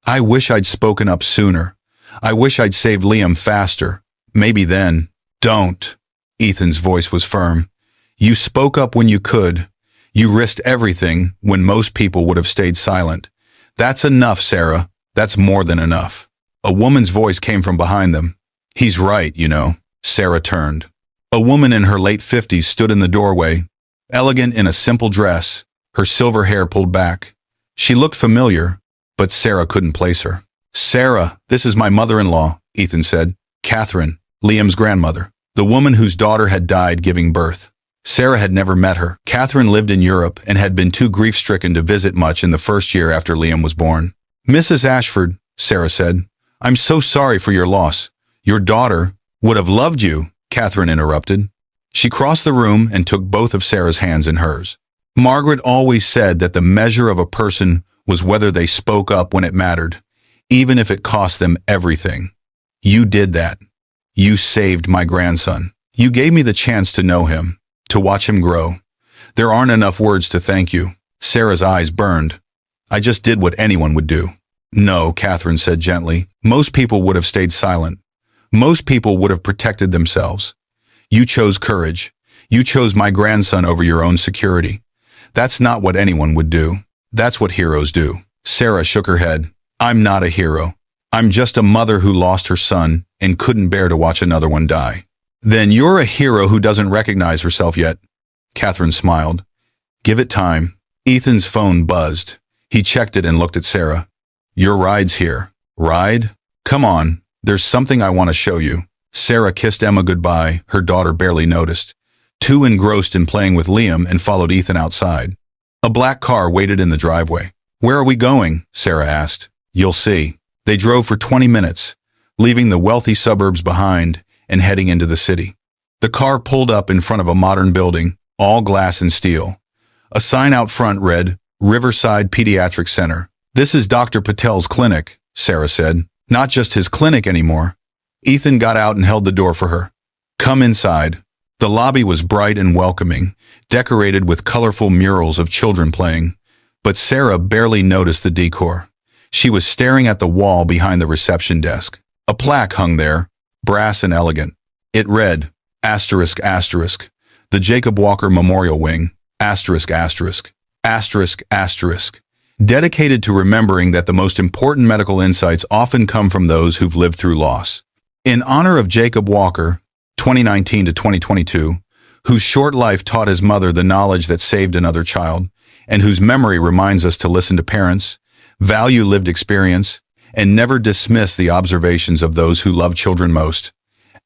I wish I'd spoken up sooner. I wish I'd saved Liam faster. Maybe then. Don't. Ethan's voice was firm. You spoke up when you could. You risked everything when most people would have stayed silent. That's enough, Sarah. That's more than enough. A woman's voice came from behind them. He's right, you know. Sarah turned. A woman in her late 50s stood in the doorway, elegant in a simple dress, her silver hair pulled back. She looked familiar, but Sarah couldn't place her. Sarah, this is my mother-in-law, Ethan said. Catherine, Liam's grandmother, the woman whose daughter had died giving birth. Sarah had never met her. Catherine lived in Europe and had been too grief-stricken to visit much in the first year after Liam was born. Mrs. Ashford, Sarah said, I'm so sorry for your loss. Your daughter would have loved you, Catherine interrupted. She crossed the room and took both of Sarah's hands in hers. Margaret always said that the measure of a person was whether they spoke up when it mattered, even if it cost them everything. You did that. You saved my grandson. You gave me the chance to know him, to watch him grow. There aren't enough words to thank you. Sarah's eyes burned. I just did what anyone would do. No, Catherine said gently. Most people would have stayed silent. Most people would have protected themselves. You chose courage. You chose my grandson over your own security. That's not what anyone would do. That's what heroes do. Sarah shook her head. I'm not a hero. I'm just a mother who lost her son and couldn't bear to watch another one die. Then you're a hero who doesn't recognize herself yet. Catherine smiled. Give it time. Ethan's phone buzzed. He checked it and looked at Sarah. Your ride's here. Ride? Come on. There's something I want to show you. Sarah kissed Emma goodbye. Her daughter barely noticed. Too engrossed in playing with Liam, and followed Ethan outside. A black car waited in the driveway. Where are we going? Sarah asked. You'll see. They drove for 20 minutes, leaving the wealthy suburbs behind and heading into the city. The car pulled up in front of a modern building, all glass and steel. A sign out front read, Riverside Pediatric Center. This is Dr. Patel's clinic, Sarah said. Not just his clinic anymore. Ethan got out and held the door for her. Come inside. The lobby was bright and welcoming, decorated with colorful murals of children playing. But Sarah barely noticed the decor. She was staring at the wall behind the reception desk. A plaque hung there, brass and elegant. It read, asterisk, asterisk, the Jacob Walker Memorial Wing, asterisk, asterisk, asterisk, asterisk, dedicated to remembering that the most important medical insights often come from those who've lived through loss. In honor of Jacob Walker, 2019 to 2022, whose short life taught his mother the knowledge that saved another child, and whose memory reminds us to listen to parents, value lived experience, and never dismiss the observations of those who love children most.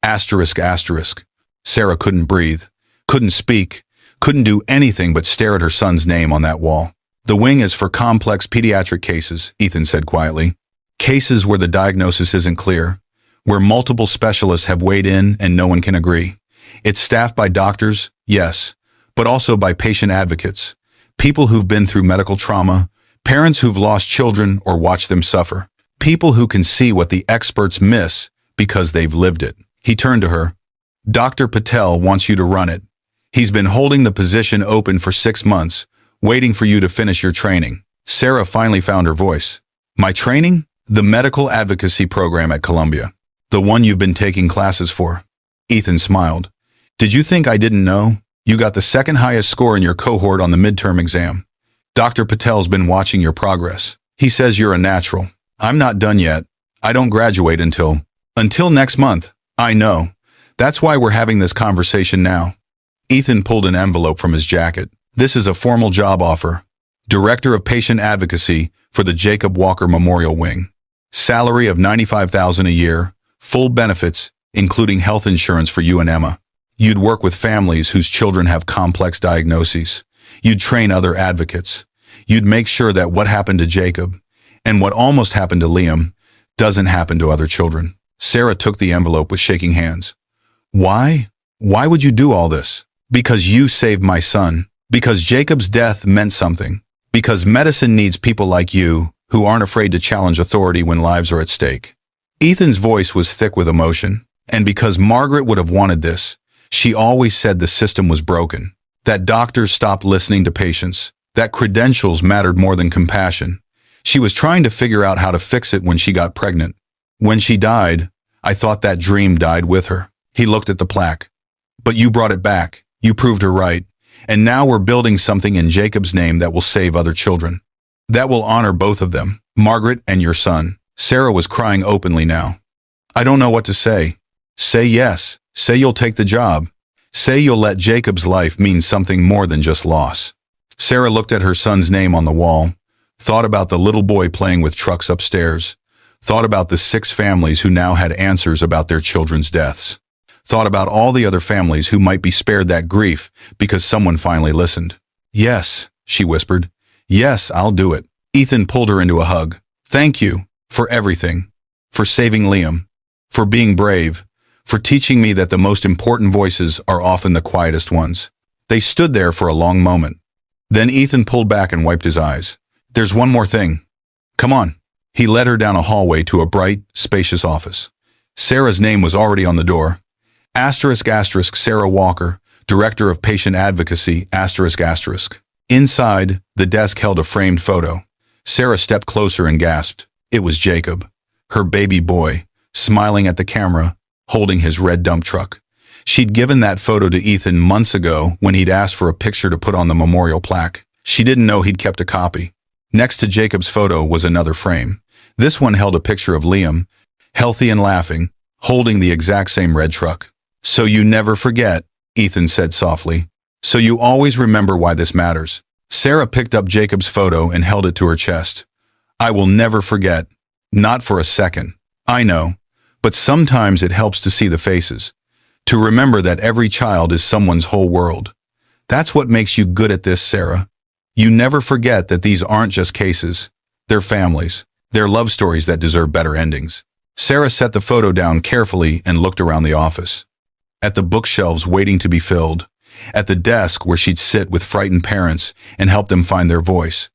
Asterisk, asterisk. Sarah couldn't breathe, couldn't speak, couldn't do anything but stare at her son's name on that wall. The wing is for complex pediatric cases, Ethan said quietly. Cases where the diagnosis isn't clear, where multiple specialists have weighed in and no one can agree. It's staffed by doctors, yes, but also by patient advocates, people who've been through medical trauma, parents who've lost children or watched them suffer, people who can see what the experts miss because they've lived it. He turned to her. Dr. Patel wants you to run it. He's been holding the position open for 6 months, waiting for you to finish your training. Sarah finally found her voice. My training? The medical advocacy program at Columbia. The one you've been taking classes for. Ethan smiled. Did you think I didn't know? You got the second highest score in your cohort on the midterm exam. Dr. Patel's been watching your progress. He says you're a natural. I'm not done yet. I don't graduate until next month. I know. That's why we're having this conversation now. Ethan pulled an envelope from his jacket. This is a formal job offer. Director of Patient Advocacy for the Jacob Walker Memorial Wing. Salary of $95,000 a year. Full benefits, including health insurance for you and Emma. You'd work with families whose children have complex diagnoses. You'd train other advocates. You'd make sure that what happened to Jacob, and what almost happened to Liam, doesn't happen to other children. Sarah took the envelope with shaking hands. Why? Why would you do all this? Because you saved my son. Because Jacob's death meant something. Because medicine needs people like you, who aren't afraid to challenge authority when lives are at stake. Ethan's voice was thick with emotion. And because Margaret would have wanted this, she always said the system was broken. That doctors stopped listening to patients. That credentials mattered more than compassion. She was trying to figure out how to fix it when she got pregnant. When she died, I thought that dream died with her. He looked at the plaque. But you brought it back. You proved her right. And now we're building something in Jacob's name that will save other children. That will honor both of them, Margaret and your son. Sarah was crying openly now. I don't know what to say. Say yes. Say you'll take the job. Say you'll let Jacob's life mean something more than just loss. Sarah looked at her son's name on the wall, thought about the little boy playing with trucks upstairs, thought about the 6 families who now had answers about their children's deaths, thought about all the other families who might be spared that grief because someone finally listened. Yes, she whispered. Yes, I'll do it. Ethan pulled her into a hug. Thank you for everything, for saving Liam, for being brave, for teaching me that the most important voices are often the quietest ones. They stood there for a long moment. Then Ethan pulled back and wiped his eyes. There's one more thing. Come on. He led her down a hallway to a bright, spacious office. Sarah's name was already on the door. *** Sarah Walker, Director of Patient Advocacy, ***. Inside, the desk held a framed photo. Sarah stepped closer and gasped. It was Jacob, her baby boy, smiling at the camera, holding his red dump truck. She'd given that photo to Ethan months ago when he'd asked for a picture to put on the memorial plaque. She didn't know he'd kept a copy. Next to Jacob's photo was another frame. This one held a picture of Liam, healthy and laughing, holding the exact same red truck. So you never forget, Ethan said softly. So you always remember why this matters. Sarah picked up Jacob's photo and held it to her chest. I will never forget. Not for a second. I know. But sometimes it helps to see the faces. To remember that every child is someone's whole world. That's what makes you good at this, Sarah. You never forget that these aren't just cases. They're families. They're love stories that deserve better endings. Sarah set the photo down carefully and looked around the office. At the bookshelves waiting to be filled. At the desk where she'd sit with frightened parents and help them find their voice.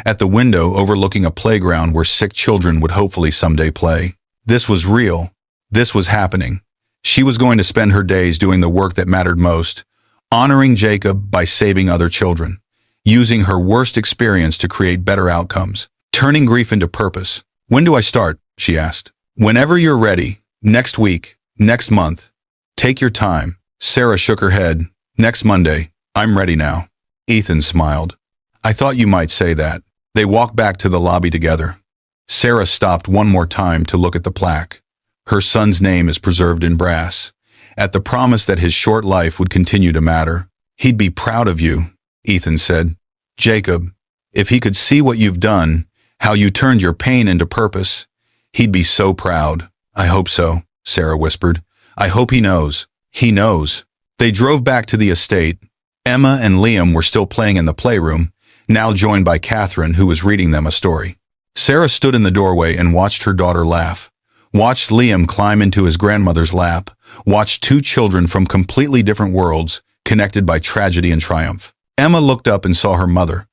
At the window overlooking a playground where sick children would hopefully someday play. This was real. This was happening. She was going to spend her days doing the work that mattered most, honoring Jacob by saving other children, using her worst experience to create better outcomes, turning grief into purpose. When do I start? She asked. Whenever you're ready. Next week. Next month. Take your time. Sarah shook her head. Next Monday. I'm ready now. Ethan smiled. I thought you might say that. They walked back to the lobby together. Sarah stopped one more time to look at the plaque. Her son's name is preserved in brass, at the promise that his short life would continue to matter. He'd be proud of you, Ethan said. Jacob, if he could see what you've done, how you turned your pain into purpose, he'd be so proud. I hope so, Sarah whispered. I hope he knows. He knows. They drove back to the estate. Emma and Liam were still playing in the playroom, now joined by Catherine, who was reading them a story. Sarah stood in the doorway and watched her daughter laugh. Watched Liam climb into his grandmother's lap, watched 2 children from completely different worlds, connected by tragedy and triumph. Emma looked up and saw her mother.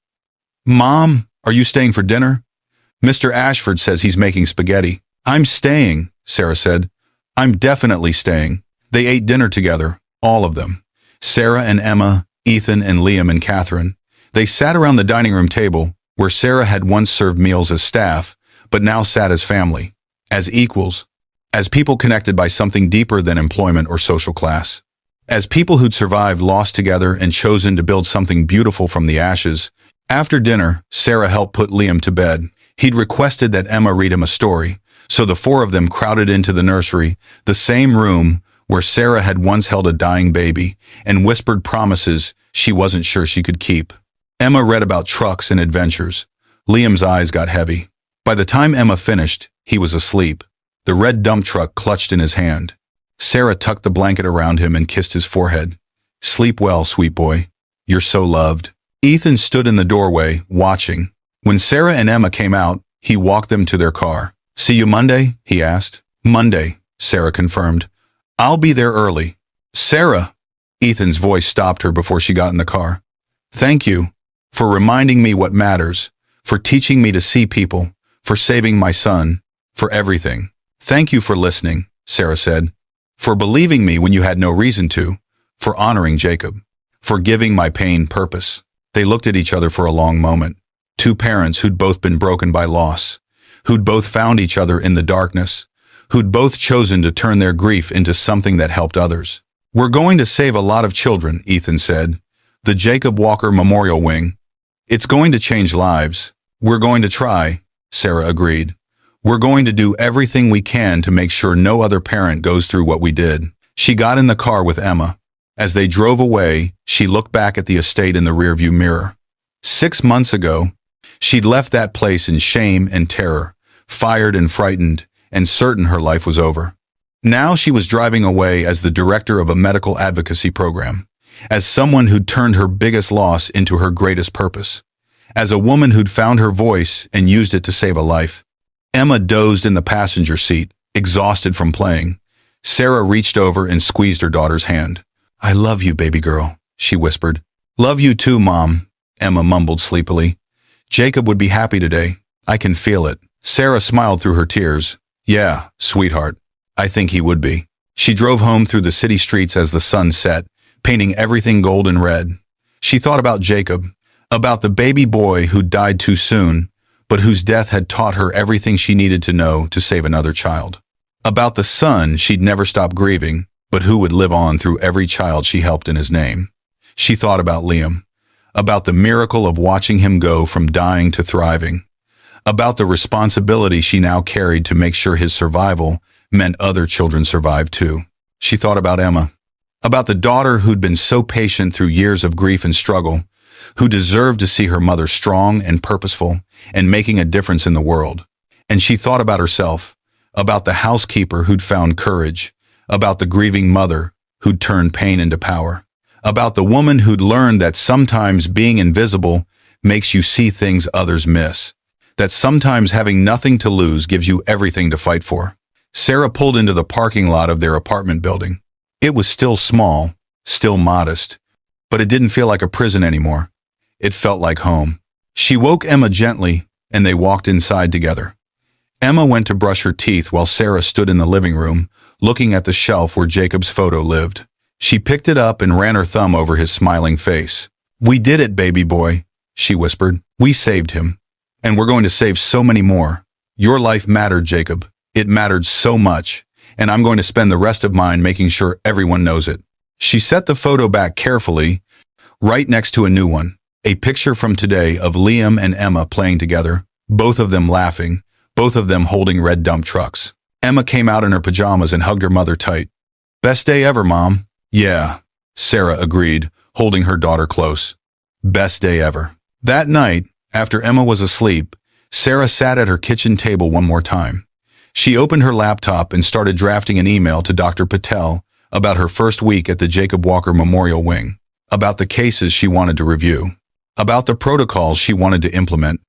Mom, are you staying for dinner? Mr. Ashford says he's making spaghetti. I'm staying, Sarah said. I'm definitely staying. They ate dinner together, all of them. Sarah and Emma, Ethan and Liam and Catherine. They sat around the dining room table, where Sarah had once served meals as staff, but now sat as family. As equals. as people connected by something deeper than employment or social class. As people who'd survived, lost together, and chosen to build something beautiful from the ashes. After dinner, Sarah helped put Liam to bed. He'd requested that Emma read him a story, so the four of them crowded into the nursery, the same room where Sarah had once held a dying baby, and whispered promises she wasn't sure she could keep. Emma read about trucks and adventures. Liam's eyes got heavy. By the time Emma finished, he was asleep, the red dump truck clutched in his hand. Sarah tucked the blanket around him and kissed his forehead. "Sleep well, sweet boy. You're so loved." Ethan stood in the doorway, watching. When Sarah and Emma came out, he walked them to their car. "See you Monday?" he asked. "Monday," Sarah confirmed. "I'll be there early." "Sarah!" Ethan's voice stopped her before she got in the car. "Thank you for reminding me what matters, for teaching me to see people, for saving my son, for everything." "Thank you for listening," Sarah said. "For believing me when you had no reason to, for honoring Jacob, for giving my pain purpose." They looked at each other for a long moment. Two parents who'd both been broken by loss, who'd both found each other in the darkness, who'd both chosen to turn their grief into something that helped others. "We're going to save a lot of children," Ethan said. "The Jacob Walker Memorial Wing. It's going to change lives." "We're going to try," Sarah agreed. "We're going to do everything we can to make sure no other parent goes through what we did." She got in the car with Emma. As they drove away, she looked back at the estate in the rearview mirror. 6 months ago, she'd left that place in shame and terror, fired and frightened, and certain her life was over. Now she was driving away as the director of a medical advocacy program, as someone who'd turned her biggest loss into her greatest purpose, as a woman who'd found her voice and used it to save a life. Emma dozed in the passenger seat, exhausted from playing. Sarah reached over and squeezed her daughter's hand. "I love you, baby girl," she whispered. "Love you too, Mom," Emma mumbled sleepily. "Jacob would be happy today. I can feel it." Sarah smiled through her tears. "Yeah, sweetheart, I think he would be." She drove home through the city streets as the sun set, painting everything gold and red. She thought about Jacob, about the baby boy who died too soon, but whose death had taught her everything she needed to know to save another child. About the son she'd never stop grieving, but who would live on through every child she helped in his name. She thought about Liam, about the miracle of watching him go from dying to thriving, about the responsibility she now carried to make sure his survival meant other children survived too. She thought about Emma, about the daughter who'd been so patient through years of grief and struggle, who deserved to see her mother strong and purposeful and making a difference in the world. And she thought about herself, about the housekeeper who'd found courage, about the grieving mother who'd turned pain into power, about the woman who'd learned that sometimes being invisible makes you see things others miss, that sometimes having nothing to lose gives you everything to fight for. Sarah pulled into the parking lot of their apartment building. It was still small, still modest, but it didn't feel like a prison anymore. It felt like home. She woke Emma gently, and they walked inside together. Emma went to brush her teeth while Sarah stood in the living room, looking at the shelf where Jacob's photo lived. She picked it up and ran her thumb over his smiling face. "We did it, baby boy," she whispered. "We saved him. And we're going to save so many more. Your life mattered, Jacob. It mattered so much, and I'm going to spend the rest of mine making sure everyone knows it." She set the photo back carefully, right next to a new one, a picture from today of Liam and Emma playing together, both of them laughing, both of them holding red dump trucks. Emma came out in her pajamas and hugged her mother tight. "Best day ever, Mom." "Yeah," Sarah agreed, holding her daughter close. "Best day ever." That night, after Emma was asleep, Sarah sat at her kitchen table one more time. She opened her laptop and started drafting an email to Dr. Patel about her first week at the Jacob Walker Memorial Wing, about the cases she wanted to review, about the protocols she wanted to implement,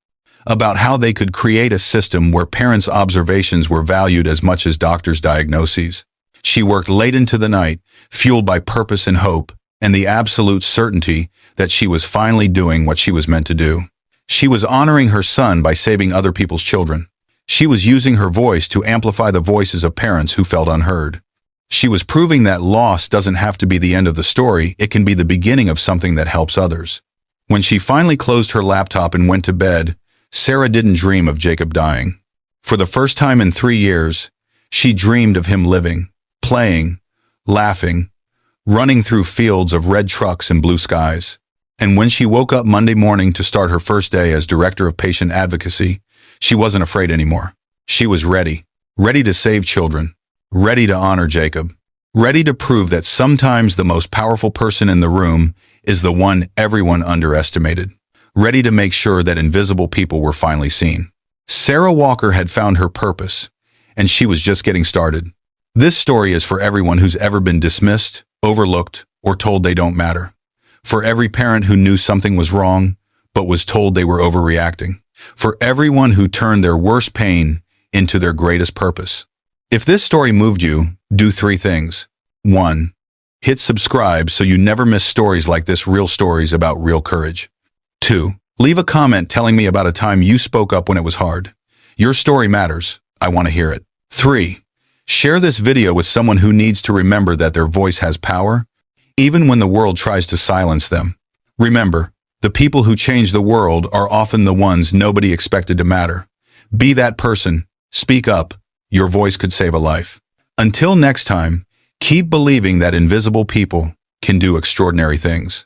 about how they could create a system where parents' observations were valued as much as doctors' diagnoses. She worked late into the night, fueled by purpose and hope, and the absolute certainty that she was finally doing what she was meant to do. She was honoring her son by saving other people's children. She was using her voice to amplify the voices of parents who felt unheard. She was proving that loss doesn't have to be the end of the story, it can be the beginning of something that helps others. When she finally closed her laptop and went to bed, Sarah didn't dream of Jacob dying. For the first time in 3 years, She dreamed of him living, playing, laughing, running through fields of red trucks and blue skies. And when she woke up Monday morning to start her first day as Director of Patient Advocacy, she wasn't afraid anymore. She was ready. Ready to save children. Ready to honor Jacob. Ready to prove that sometimes the most powerful person in the room is the one everyone underestimated. Ready to make sure that invisible people were finally seen. Sarah Walker had found her purpose, and she was just getting started. This story is for everyone who's ever been dismissed, overlooked, or told they don't matter. For every parent who knew something was wrong, but was told they were overreacting. For everyone who turned their worst pain into their greatest purpose. If this story moved you, do 3 things. 1. Hit subscribe so you never miss stories like this, real stories about real courage. 2. Leave a comment telling me about a time you spoke up when it was hard. Your story matters. I want to hear it. 3. Share this video with someone who needs to remember that their voice has power, even when the world tries to silence them. Remember, the people who change the world are often the ones nobody expected to matter. Be that person. Speak up. Your voice could save a life. Until next time, keep believing that invisible people can do extraordinary things.